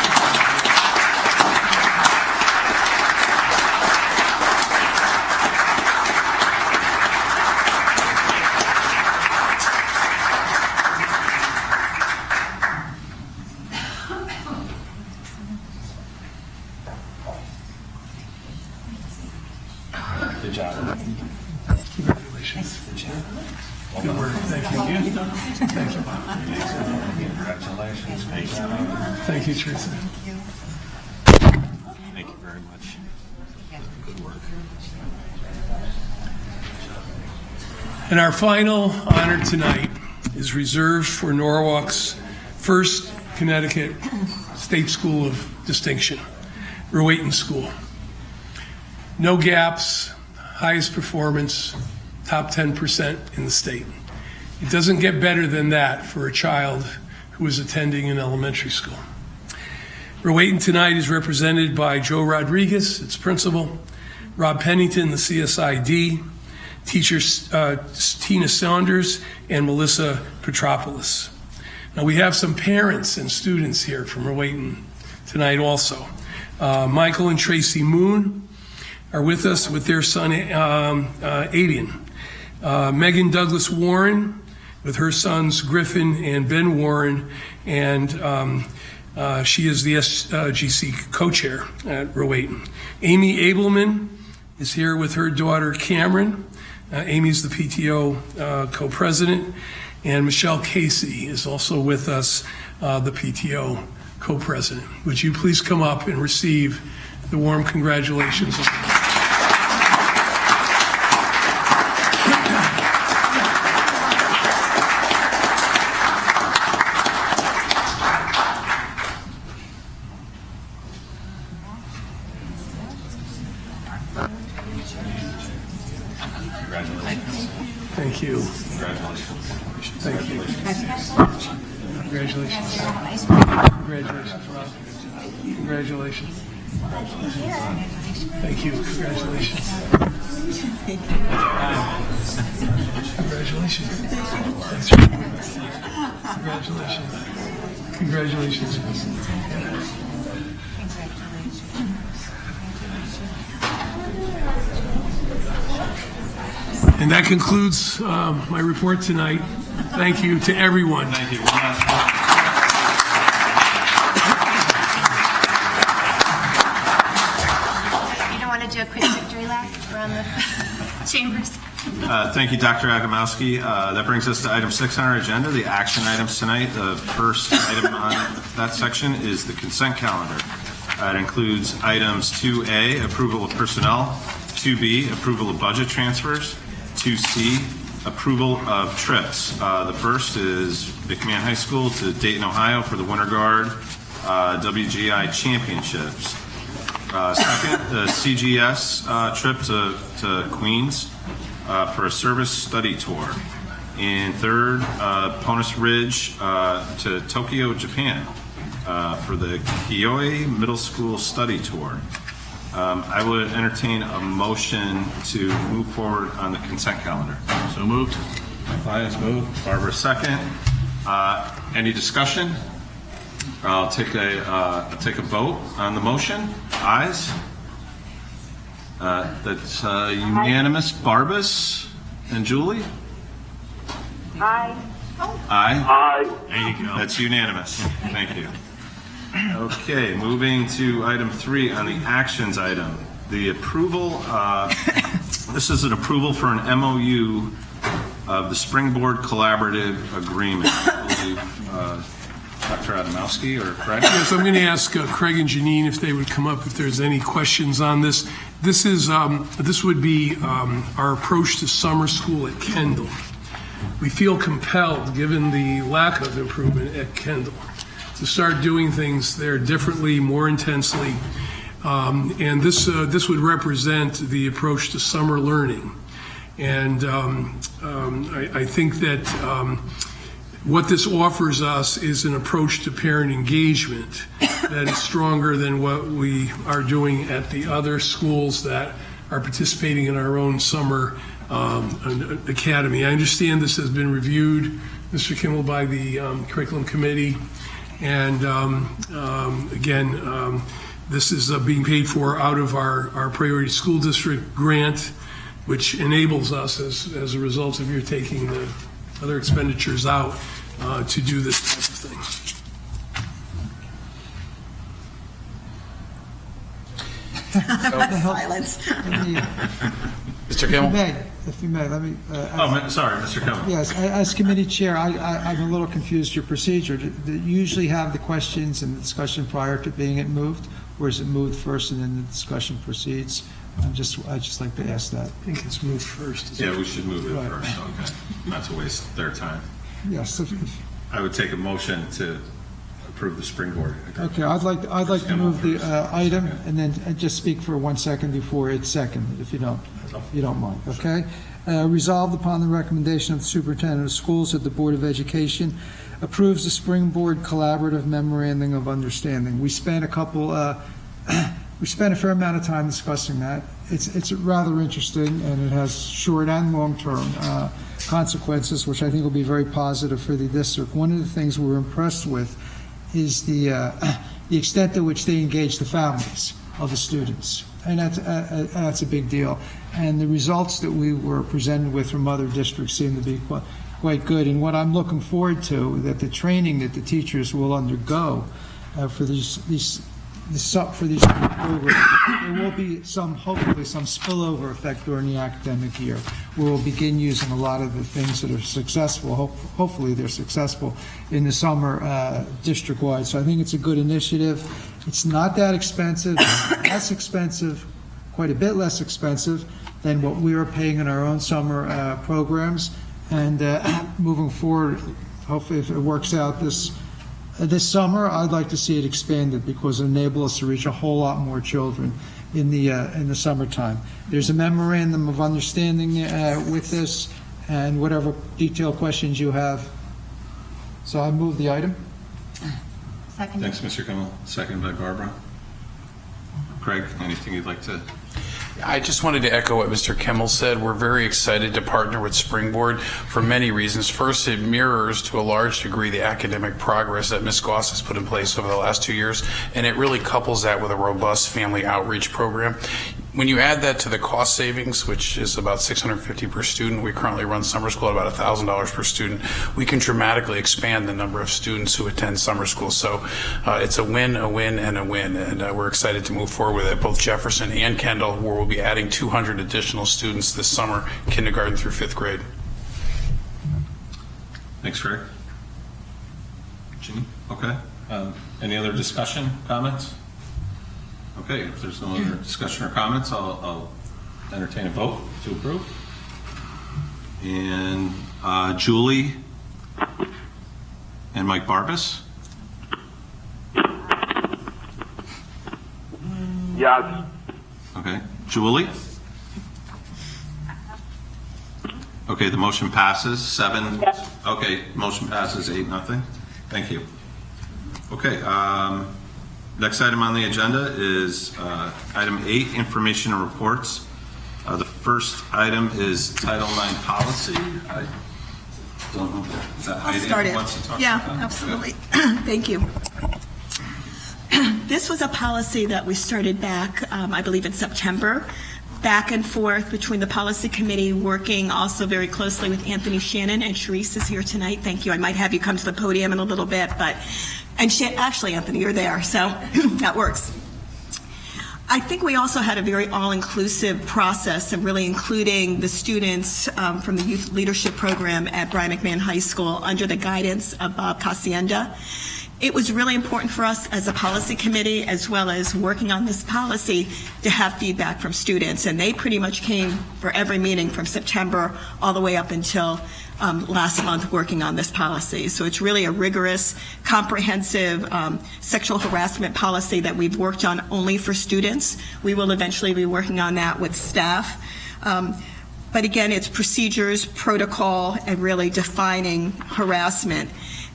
Good job. Congratulations. Good work. Thank you. Thank you. Congratulations. Thank you, Teresa. Thank you very much. Good work. And our final honor tonight is reserved for Norwalk's first Connecticut State School of Distinction, Rowayton School. No gaps, highest performance, top 10% in the state. It doesn't get better than that for a child who is attending an elementary school. Rowayton tonight is represented by Joe Rodriguez, its principal, Rob Pennington, the CSID, teachers Tina Saunders and Melissa Petropoulos. Now we have some parents and students here from Rowayton tonight also. Michael and Tracy Moon are with us with their son Aiden. Megan Douglas Warren with her sons Griffin and Ben Warren, and she is the SGC co-chair at Rowayton. Amy Abelman is here with her daughter Cameron. Amy's the PTO co-president, and Michelle Casey is also with us, the PTO co-president. Would you please come up and receive the warm congratulations? Thank you. Thank you. Congratulations. Congratulations, Rob. Congratulations. Thank you. Congratulations. Congratulations. That's right. Congratulations. Congratulations. And that concludes my report tonight. Thank you to everyone. Thank you. You don't want to do a quick victory lap around the chambers? Thank you, Dr. Adamowski. That brings us to item 6 on our agenda, the action items tonight. The first item on that section is the consent calendar. It includes items 2A, approval of personnel, 2B, approval of budget transfers, 2C, approval of trips. The first is McMahon High School to Dayton, Ohio for the Winter Guard WGI Championships. Second, the CGS trip to Queens for a service study tour. And third, Ponus Ridge to Tokyo, Japan for the Kiyoi Middle School study tour. I would entertain a motion to move forward on the consent calendar. So moved. Matthias moved. Barbara second. Any discussion? I'll take a vote on the motion. Ayes? That's unanimous. Barbas and Julie? Aye. Aye. There you go. That's unanimous. Thank you. Okay, moving to item 3 on the actions item. The approval, this is an approval for an MOU of the Springboard Collaborative Agreement. I believe Dr. Adamowski or Craig? Yes, I'm going to ask Craig and Janine if they would come up if there's any questions on this. This would be our approach to summer school at Kendall. We feel compelled, given the lack of improvement at Kendall, to start doing things there differently, more intensely, and this would represent the approach to summer learning. And I think that what this offers us is an approach to parent engagement that is stronger than what we are doing at the other schools that are participating in our own summer academy. I understand this has been reviewed, Mr. Kimmel, by the curriculum committee. And again, this is being paid for out of our priority school district grant, which enables us, as a result of your taking the other expenditures out, to do this type of thing. Silence. Mr. Kimmel? If you may, let me. Sorry, Mr. Kimmel. Yes, as committee chair, I'm a little confused your procedure. Do you usually have the questions and the discussion prior to being it moved, or is it moved first and then the discussion proceeds? I'd just like to ask that. I think it's moved first. Yeah, we should move it Right. first, okay. Not to waste their time. Yes. I would take a motion to approve the springboard agreement. Okay, I'd like to move the item and then just speak for 1 second before it's seconded, if you don't mind, okay? Resolved upon the recommendation of the superintendent of schools that the Board of Education approves the Springboard Collaborative Memorandum of Understanding. We spent a fair amount of time discussing that. It's rather interesting, and it has short and long-term consequences, which I think will be very positive for the district. One of the things we're impressed with is the extent to which they engage the families of the students, and that's a big deal. And the results that we were presented with from other districts seem to be quite good. And what I'm looking forward to, that the training that the teachers will undergo for these programs, there will be hopefully some spillover effect during the academic year, where we'll begin using a lot of the things that are successful. Hopefully they're successful in the summer district-wide. So I think it's a good initiative. It's not that expensive. It's less expensive, quite a bit less expensive than what we are paying in our own summer programs. And moving forward, hopefully if it works out this summer, I'd like to see it expanded because it enables us to reach a whole lot more children in the summertime. There's a memorandum of understanding with this, and whatever detailed questions you have. So I move the item. Second. Thanks, Mr. Kimmel. Second by Barbara. Craig, anything you'd like to? I just wanted to echo what Mr. Kimmel said. We're very excited to partner with Springboard for many reasons. First, it mirrors to a large degree the academic progress that Ms. Goss has put in place over the last 2 years, and it really couples that with a robust family outreach program. When you add that to the cost savings, which is about $650 per student, we currently run summer school at about $1,000 per student, we can dramatically expand the number of students who attend summer school. So it's a win, and a win, and we're excited to move forward with it. Both Jefferson and Kendall, where we'll be adding 200 additional students this summer, kindergarten through 5th grade. Thanks, Craig. Ginny? Okay. Any other discussion, comments? Okay, if there's no other discussion or comments, I'll entertain a vote to approve. And Julie and Mike Barbas? Yes. Okay. Julie? Okay, the motion passes 7. Okay, motion passes 8-0. Thank you. Okay, next item on the agenda is item 8, information and reports. The first item is Title IX policy. I don't know. Is that I'll start it. wants to talk Yeah, about that? absolutely. Thank you. This was a policy that we started back, I believe in September, back and forth between the policy committee, working also very closely with Anthony Shannon, and Sharice is here tonight. Thank you. I might have you come to the podium in a little bit, actually, Anthony, you're there, so that works. I think we also had a very all-inclusive process of really including the students from the Youth Leadership Program at Brian McMahon High School under the guidance of Bob Casienda. It was really important for us as a policy committee, as well as working on this policy, to have feedback from students. And they pretty much came for every meeting from September all the way up until last month working on this policy. So it's really a rigorous, comprehensive sexual harassment policy that we've worked on only for students. We will eventually be working on that with staff. But again, it's procedures, protocol, and really defining harassment.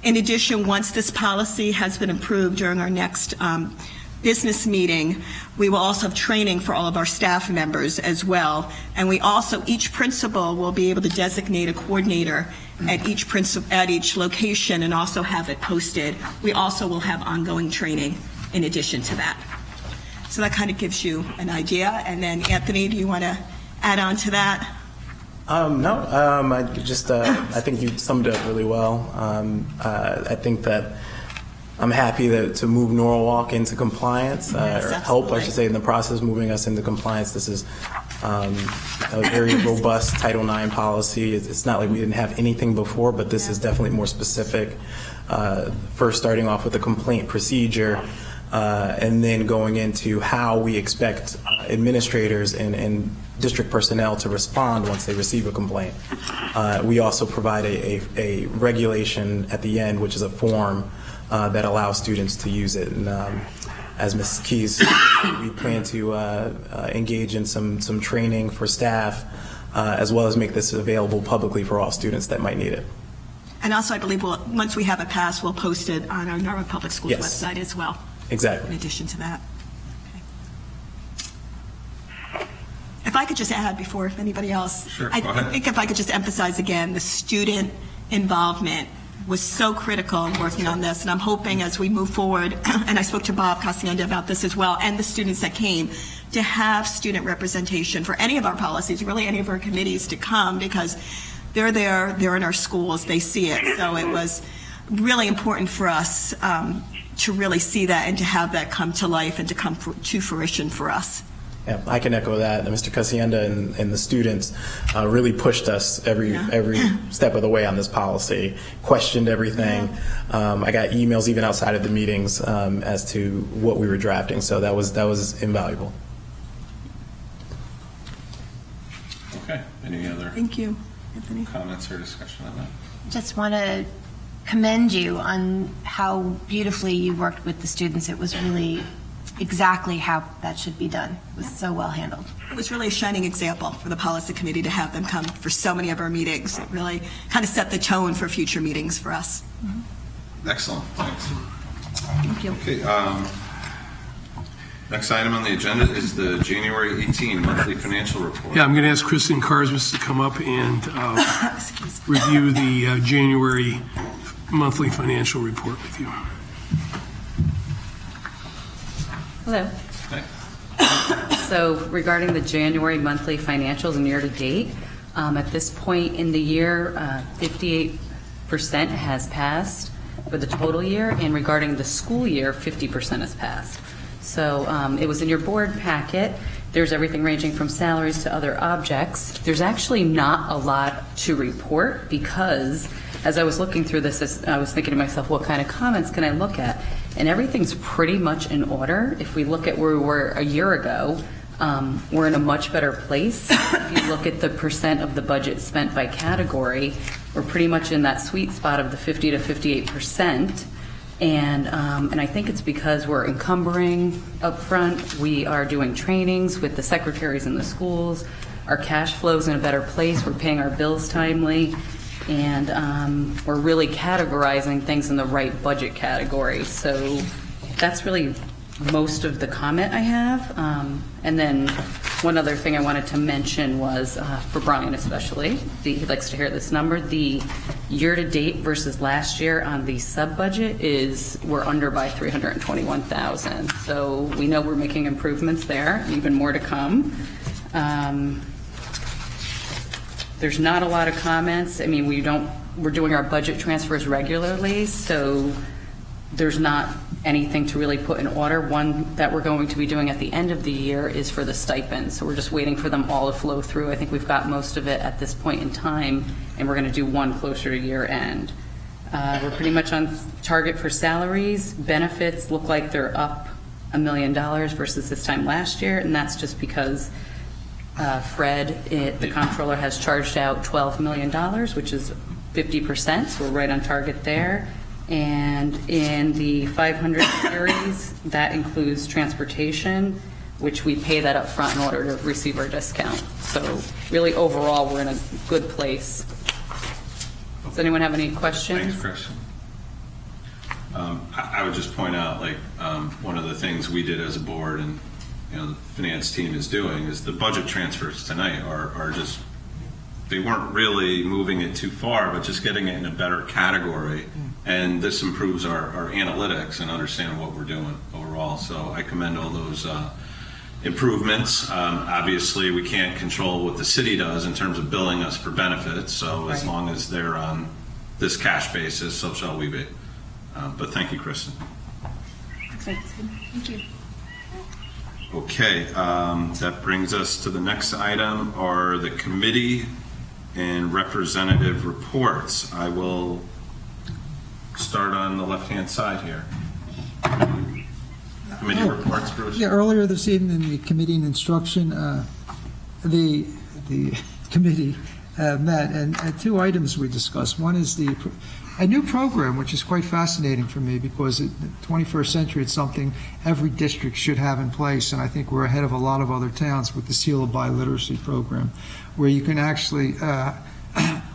In addition, once this policy has been approved during our next business meeting, we will also have training for all of our staff members as well. And we also, each principal will be able to designate a coordinator at each location and also have it posted. We also will have ongoing training in addition to that. So that kind of gives you an idea. And then Anthony, do you want to add on to that? I think you summed it up really well. I think that I'm happy to move Norwalk into compliance, Yes, or help, I absolutely. should say, in the process, moving us into compliance. This is a very robust Title IX policy. It's not like we didn't have anything before, but this is definitely more specific. First, starting off with a complaint procedure, and then going into how we expect administrators and district personnel to respond once they receive a complaint. We also provide a regulation at the end, which is a form that allow students to use it. And as Ms. Keys, we plan to engage in some training for staff, as well as make this available publicly for all students that might need it. And also, I believe once we have it passed, we'll post it on our Norwood Public Schools Yes. website as well, in Exactly. addition to that. Okay. If I could just add before anybody else. Sure, I go ahead. think if I could just emphasize again, the student involvement was so critical in working on this, and I'm hoping as we move forward, and I spoke to Bob Cassienda about this as well, and the students that came, to have student representation for any of our policies, really any of our committees to come, because they're there, they're in our schools, they see it. So it was really important for us to really see that and to have that come to life and to come to fruition for us. Yeah, I can echo that. Mr. Cassienda and the students really pushed us every step of the way on this policy, questioned everything. I got emails even outside of the meetings as to what we were drafting, so that was invaluable. Okay, any other Thank you, Anthony. comments or discussion on that? Just want to commend you on how beautifully you worked with the students. It was really exactly how that should be done. It was so well handled. It was really a shining example for the policy committee to have them come for so many of our meetings. It really kind of set the tone for future meetings for us. Excellent, thanks. Thank you. Okay, next item on the agenda is the January 18 monthly financial report. Yeah, I'm going to ask Kristen Karsmas to come up and review the January monthly financial report with you. Hello. So regarding the January monthly financials and year-to-date, at this point in the year, 58% has passed for the total year, and regarding the school year, 50% has passed. So it was in your board packet. There's everything ranging from salaries to other objects. There's actually not a lot to report because as I was looking through this, I was thinking to myself, what kind of comments can I look at? And everything's pretty much in order. If we look at where we were a year ago, we're in a much better place. If you look at the percent of the budget spent by category, we're pretty much in that sweet spot of the 50 to 58%. And I think it's because we're encumbering up front. We are doing trainings with the secretaries in the schools. Our cash flow's in a better place. We're paying our bills timely. And we're really categorizing things in the right budget category. So that's really most of the comment I have. And then one other thing I wanted to mention was, for Brian especially, he likes to hear this number, the year-to-date versus last year on the sub-budget we're under by $321,000. So we know we're making improvements there, even more to come. There's not a lot of comments. I mean, we're doing our budget transfers regularly, so there's not anything to really put in order. One that we're going to be doing at the end of the year is for the stipends, so we're just waiting for them all to flow through. I think we've got most of it at this point in time, and we're going to do one closer to year end. We're pretty much on target for salaries. Benefits look like they're up $1 million versus this time last year, and that's just because Fred, the comptroller, has charged out $12 million, which is 50%, so we're right on target there. And in the 500 series, that includes transportation, which we pay that up front in order to receive our discount. So really, overall, we're in a good place. Does anyone have any questions? Thanks, Chris. I would just point out, one of the things we did as a board and the finance team is doing is the budget transfers tonight are just, they weren't really moving it too far, but just getting it in a better category. And this improves our analytics and understanding what we're doing overall. So I commend all those improvements. Obviously, we can't control what the city does in terms of billing us for benefits. So as long as they're on this cash basis, so shall we be. But thank you, Kristen. Thank you. Okay, that brings us to the next item, are the committee and representative reports. I will start on the left-hand side here. Committee reports, Bruce? Yeah, earlier this evening in the committee and instruction, the committee met, and two items we discussed. One is a new program, which is quite fascinating for me because in the 21st century, it's something every district should have in place, and I think we're ahead of a lot of other towns with the Seal of Biliteracy program, where you can actually,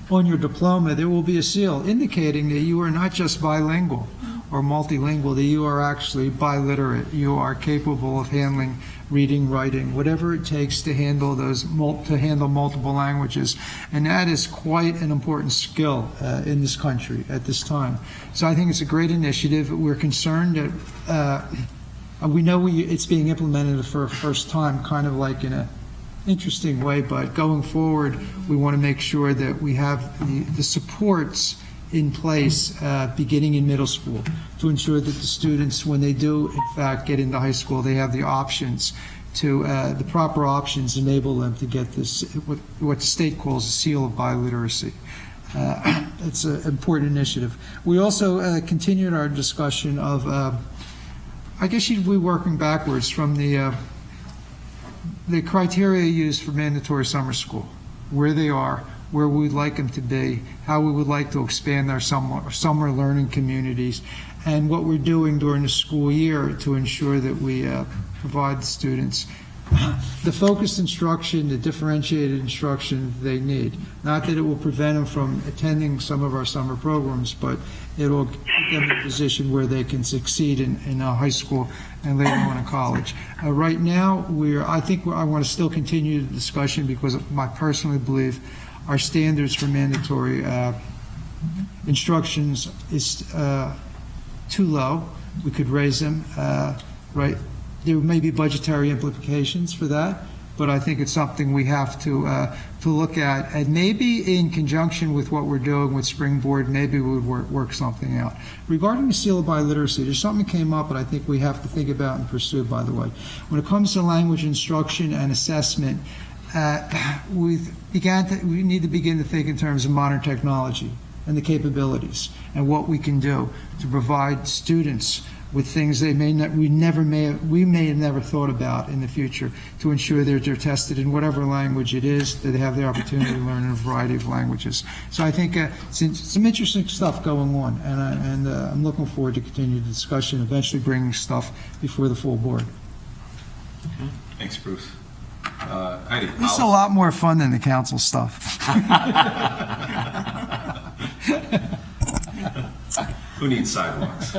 on your diploma, there will be a seal indicating that you are not just bilingual or multilingual, that you are actually biliterate. You are capable of handling reading, writing, whatever it takes to handle multiple languages, and that is quite an important skill in this country at this time. So I think it's a great initiative. We're concerned that we know it's being implemented for the first time, kind of like in a interesting way, but going forward, we want to make sure that we have the supports in place beginning in middle school to ensure that the students, when they do in fact get into high school, they have the options to the proper options enable them to get this what the state calls a seal of biliteracy. It's an important initiative. We also continued our discussion of I guess you'd be working backwards from the criteria used for mandatory summer school, where they are, where we would like them to be, how we would like to expand our summer learning communities, and what we're doing during the school year to ensure that we provide the students the focused instruction, the differentiated instruction they need. Not that it will prevent them from attending some of our summer programs, but it will put them in a position where they can succeed in high school and later on in college. Right now, I want to still continue the discussion because I personally believe our standards for mandatory instructions is too low. We could raise them, right? There may be budgetary implications for that, but I think it's something we have to look at, and maybe in conjunction with what we're doing with Springboard, maybe we would work something out. Regarding the seal of biliteracy, there's something that came up that I think we have to think about and pursue, by the way. When it comes to language instruction and assessment, we need to begin to think in terms of modern technology and the capabilities and what we can do to provide students with things we may have never thought about in the future to ensure that they're tested in whatever language it is, that they have the opportunity to learn in a variety of languages. So I think some interesting stuff going on, and I'm looking forward to continue the discussion, eventually bringing stuff before the full board. Thanks, Bruce. Heidi, This is a lot more fun than the council stuff. Who needs sidewalks?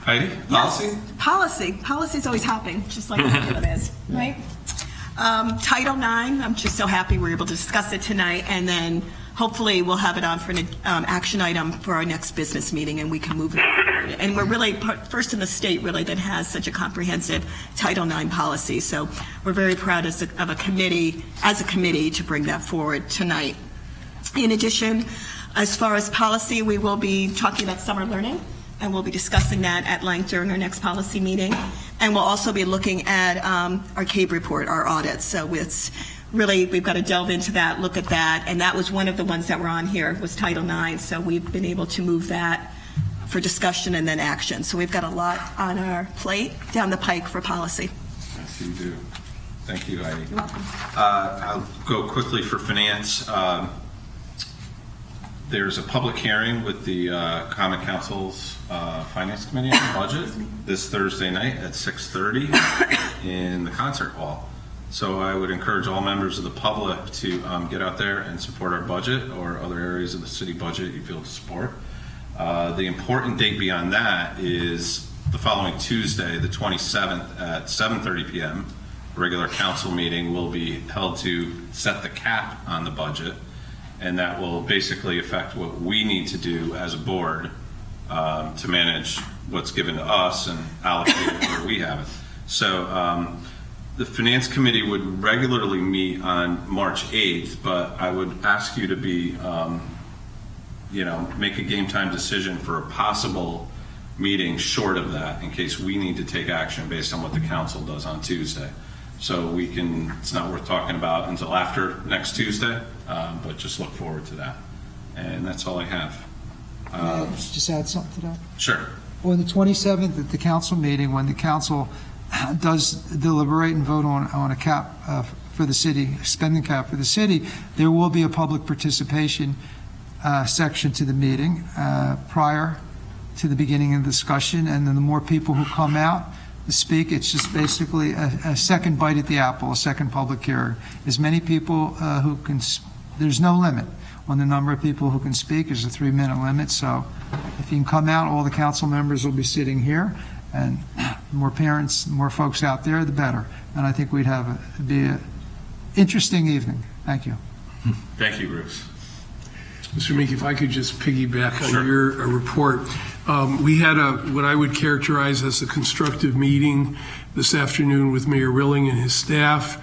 Heidi, policy? Policy is always hopping, just like it is, right? Title IX, I'm just so happy we're able to discuss it tonight, and then hopefully we'll have it on for an action item for our next business meeting, and we can move it forward. And we're really first in the state, really, that has such a comprehensive Title IX policy. So we're very proud as a committee to bring that forward tonight. In addition, as far as policy, we will be talking about summer learning, and we'll be discussing that at length during our next policy meeting. And we'll also be looking at our CABE report, our audit. So it's really, we've got to delve into that, look at that, and that was one of the ones that were on here, was Title IX. So we've been able to move that for discussion and then action. So we've got a lot on our plate down the pike for policy. Yes, you do. Thank you, Heidi. You're welcome. I'll go quickly for finance. There's a public hearing with the Common Council's Finance Committee on the budget this Thursday night at 6:30 in the concert hall. So I would encourage all members of the public to get out there and support our budget or other areas of the city budget you feel to support. The important date beyond that is the following Tuesday, the 27th at 7:30 p.m. A regular council meeting will be held to set the cap on the budget, and that will basically affect what we need to do as a board to manage what's given to us and allocate it where we have it. So the Finance Committee would regularly meet on March 8th, but I would ask you to be, make a game time decision for a possible meeting short of that in case we need to take action based on what the council does on Tuesday. So it's not worth talking about until after next Tuesday, but just look forward to that. And that's all I have. Just add something to that? Sure. On the 27th at the council meeting, when the council does deliberate and vote on a cap for the city, spending cap for the city, there will be a public participation section to the meeting prior to the beginning of the discussion, and then the more people who come out to speak, it's just basically a second bite at the apple, a second public hearing. As many people who can, there's no limit on the number of people who can speak. There's a 3-minute limit, so if you can come out, all the council members will be sitting here, and the more parents, the more folks out there, the better. And I think we'd be an interesting evening. Thank you. Thank you, Bruce. Mr. Meek, if I could just piggyback on your report. We had what I would characterize as a constructive meeting this afternoon with Mayor Rilling and his staff.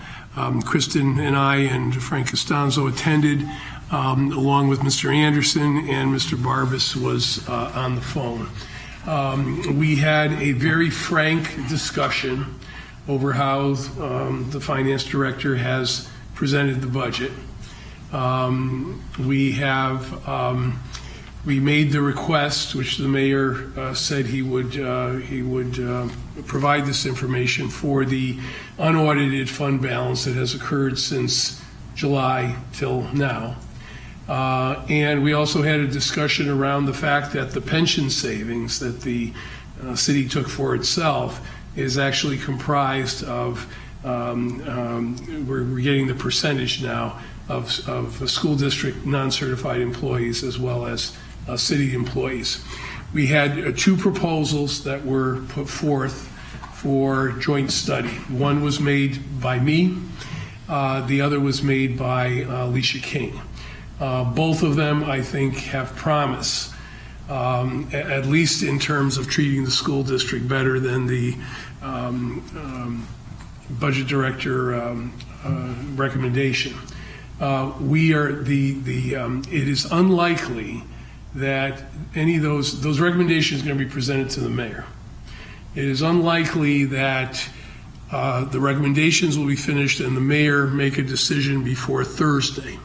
Kristen and I and Frank Costanzo attended, along with Mr. Anderson, and Mr. Barbas was on the phone. We had a very frank discussion over how the finance director has presented the budget. We made the request, which the mayor said he would provide this information for the unaudited fund balance that has occurred since July till now. And we also had a discussion around the fact that the pension savings that the city took for itself is actually comprised of, we're getting the percentage now of school district non-certified employees as well as city employees. We had 2 proposals that were put forth for joint study. One was made by me, the other was made by Alicia King. Both of them, I think, have promise, at least in terms of treating the school district better than the budget director recommendation. It is unlikely that any of those recommendations are going to be presented to the mayor. It is unlikely that the recommendations will be finished and the mayor make a decision before Thursday.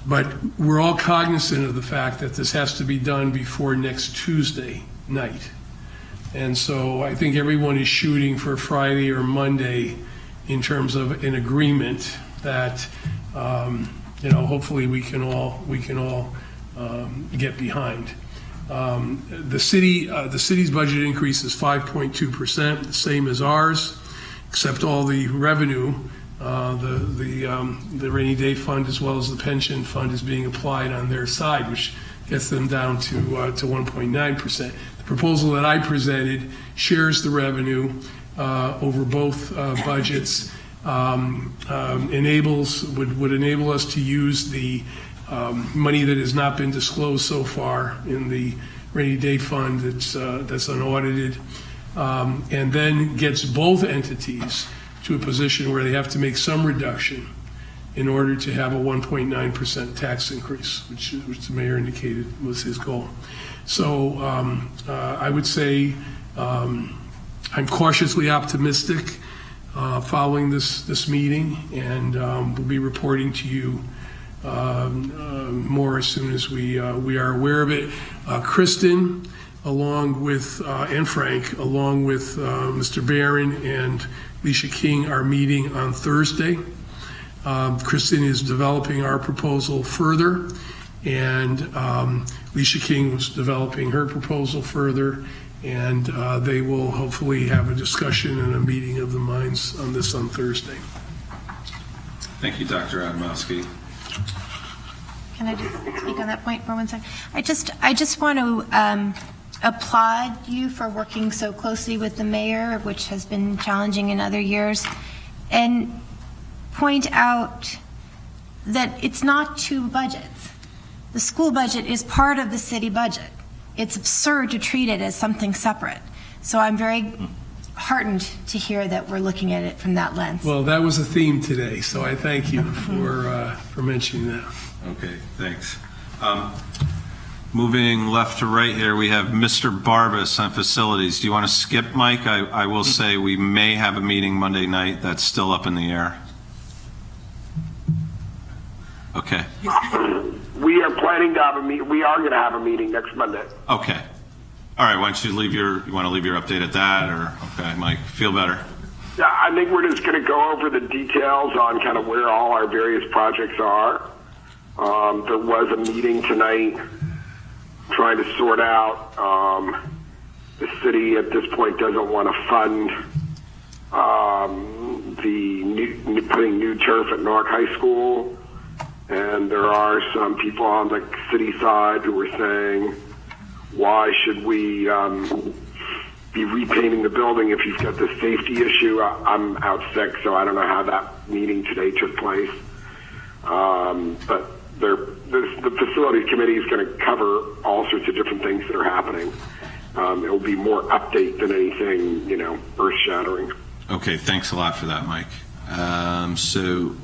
But we're all cognizant of the fact that this has to be done before next Tuesday night. And so I think everyone is shooting for Friday or Monday in terms of an agreement that, hopefully we can all get behind. The city's budget increase is 5.2%, the same as ours, except all the revenue, the rainy day fund as well as the pension fund is being applied on their side, which gets them down to 1.9%. The proposal that I presented shares the revenue over both budgets, would enable us to use the money that has not been disclosed so far in the rainy day fund that's unaudited, and then gets both entities to a position where they have to make some reduction in order to have a 1.9% tax increase, which the mayor indicated was his goal. So I would say I'm cautiously optimistic following this meeting, and we'll be reporting to you more as soon as we are aware of it. Kristen, along with and Frank, along with Mr. Barron and Alicia King, are meeting on Thursday. Kristen is developing our proposal further, and Alicia King was developing her proposal further, and they will hopefully have a discussion and a meeting of the minds on this on Thursday. Thank you, Dr. Adamowski. Can I just speak on that point for 1 second? I just want to applaud you for working so closely with the mayor, which has been challenging in other years, and point out that it's not 2 budgets. The school budget is part of the city budget. It's absurd to treat it as something separate. So I'm very heartened to hear that we're looking at it from that lens. Well, that was a theme today, so I thank you for mentioning that. Okay, thanks. Moving left to right here, we have Mr. Barbas on facilities. Do you want to skip, Mike? I will say we may have a meeting Monday night that's still up in the air. Okay. We are planning to have a meeting. We are going to have a meeting next Monday. Okay. All right. Why don't you want to leave your update at that, or okay, Mike, feel better. Yeah, I think we're just going to go over the details on kind of where all our various projects are. There was a meeting tonight trying to sort out, the city at this point doesn't want to fund putting new turf at Newark High School. And there are some people on the city side who are saying, why should we be repainting the building if you've got this safety issue? I'm out sick, so I don't know how that meeting today took place. But the facilities committee is going to cover all sorts of different things that are happening. It will be more update than anything, earth-shattering. Okay, thanks a lot for that, Mike. So,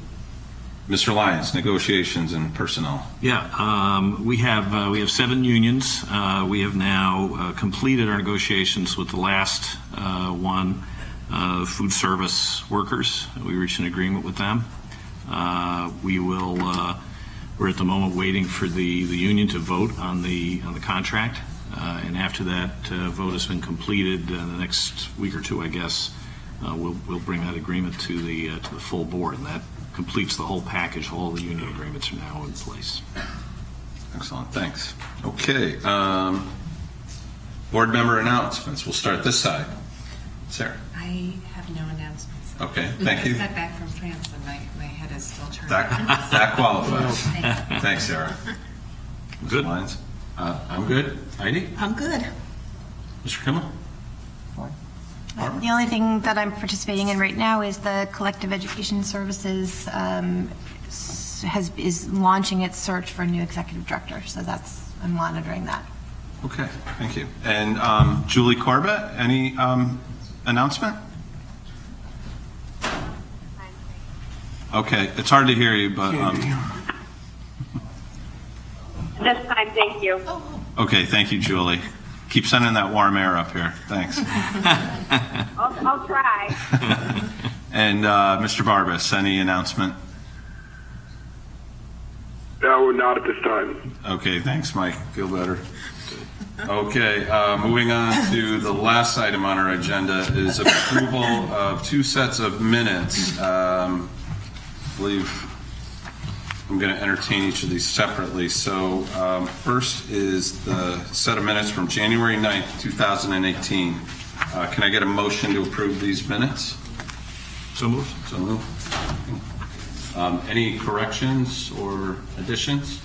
Mr. Lyons, negotiations and personnel. Yeah, we have 7 unions. We have now completed our negotiations with the last one, food service workers. We reached an agreement with them. We're at the moment waiting for the union to vote on the contract, and after that vote has been completed, in the next week or two, I guess, we'll bring that agreement to the full board, and that completes the whole package. All the union agreements are now in place. Excellent, thanks. Okay, board member announcements. We'll start this side. Sarah. I have no announcements. Okay, thank you. I got back from France and my head is still turning. That qualifies. Thank you. Thanks, Sarah. Good. Mr. Lyons. I'm good. Heidi? I'm good. Mr. Kimmel? The only thing that I'm participating in right now is the Collective Education Services is launching its search for a new executive director. So I'm monitoring that. Okay, thank you. And Julie Corbett, any announcement? Okay, it's hard to hear you, but This time, thank you. okay, thank you, Julie. Keep sending that warm air up here. Thanks. I'll try. And Mr. Barbas, any announcement? No, not at this time. Okay, thanks, Mike. Feel better. Okay, moving on to the last item on our agenda is approval of 2 sets of minutes. I believe I'm going to entertain each of these separately. So first is the set of minutes from January 9th, 2018. Can I get a motion to approve these minutes? So moved. So moved. Any corrections or additions?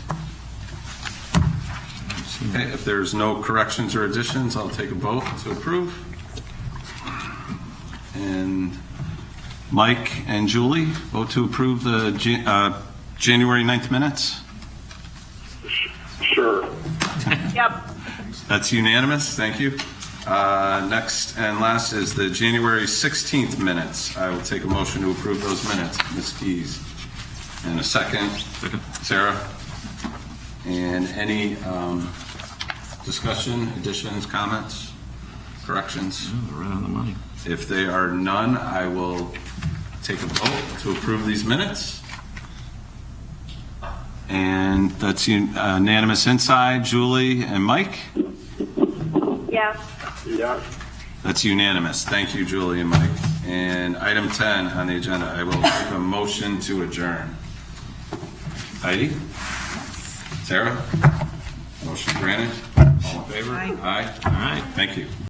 Okay, if there's no corrections or additions, I'll take a vote to approve. And Mike and Julie, vote to approve the January 9th minutes? Sure. Yep. That's unanimous. Thank you. Next and last is the January 16th minutes. I will take a motion to approve those minutes. Ms. Keys. And a second. Sarah. And any discussion, additions, comments, corrections? Right on the money. If there are none, I will take a vote to approve these minutes. And that's unanimous inside. Julie and Mike? Yes. Yeah. That's unanimous. Thank you, Julie and Mike. And item 10 on the agenda, I will take a motion to adjourn. Heidi? Sarah? Motion granted. All in favor? Aye. Aye. All right. Thank you.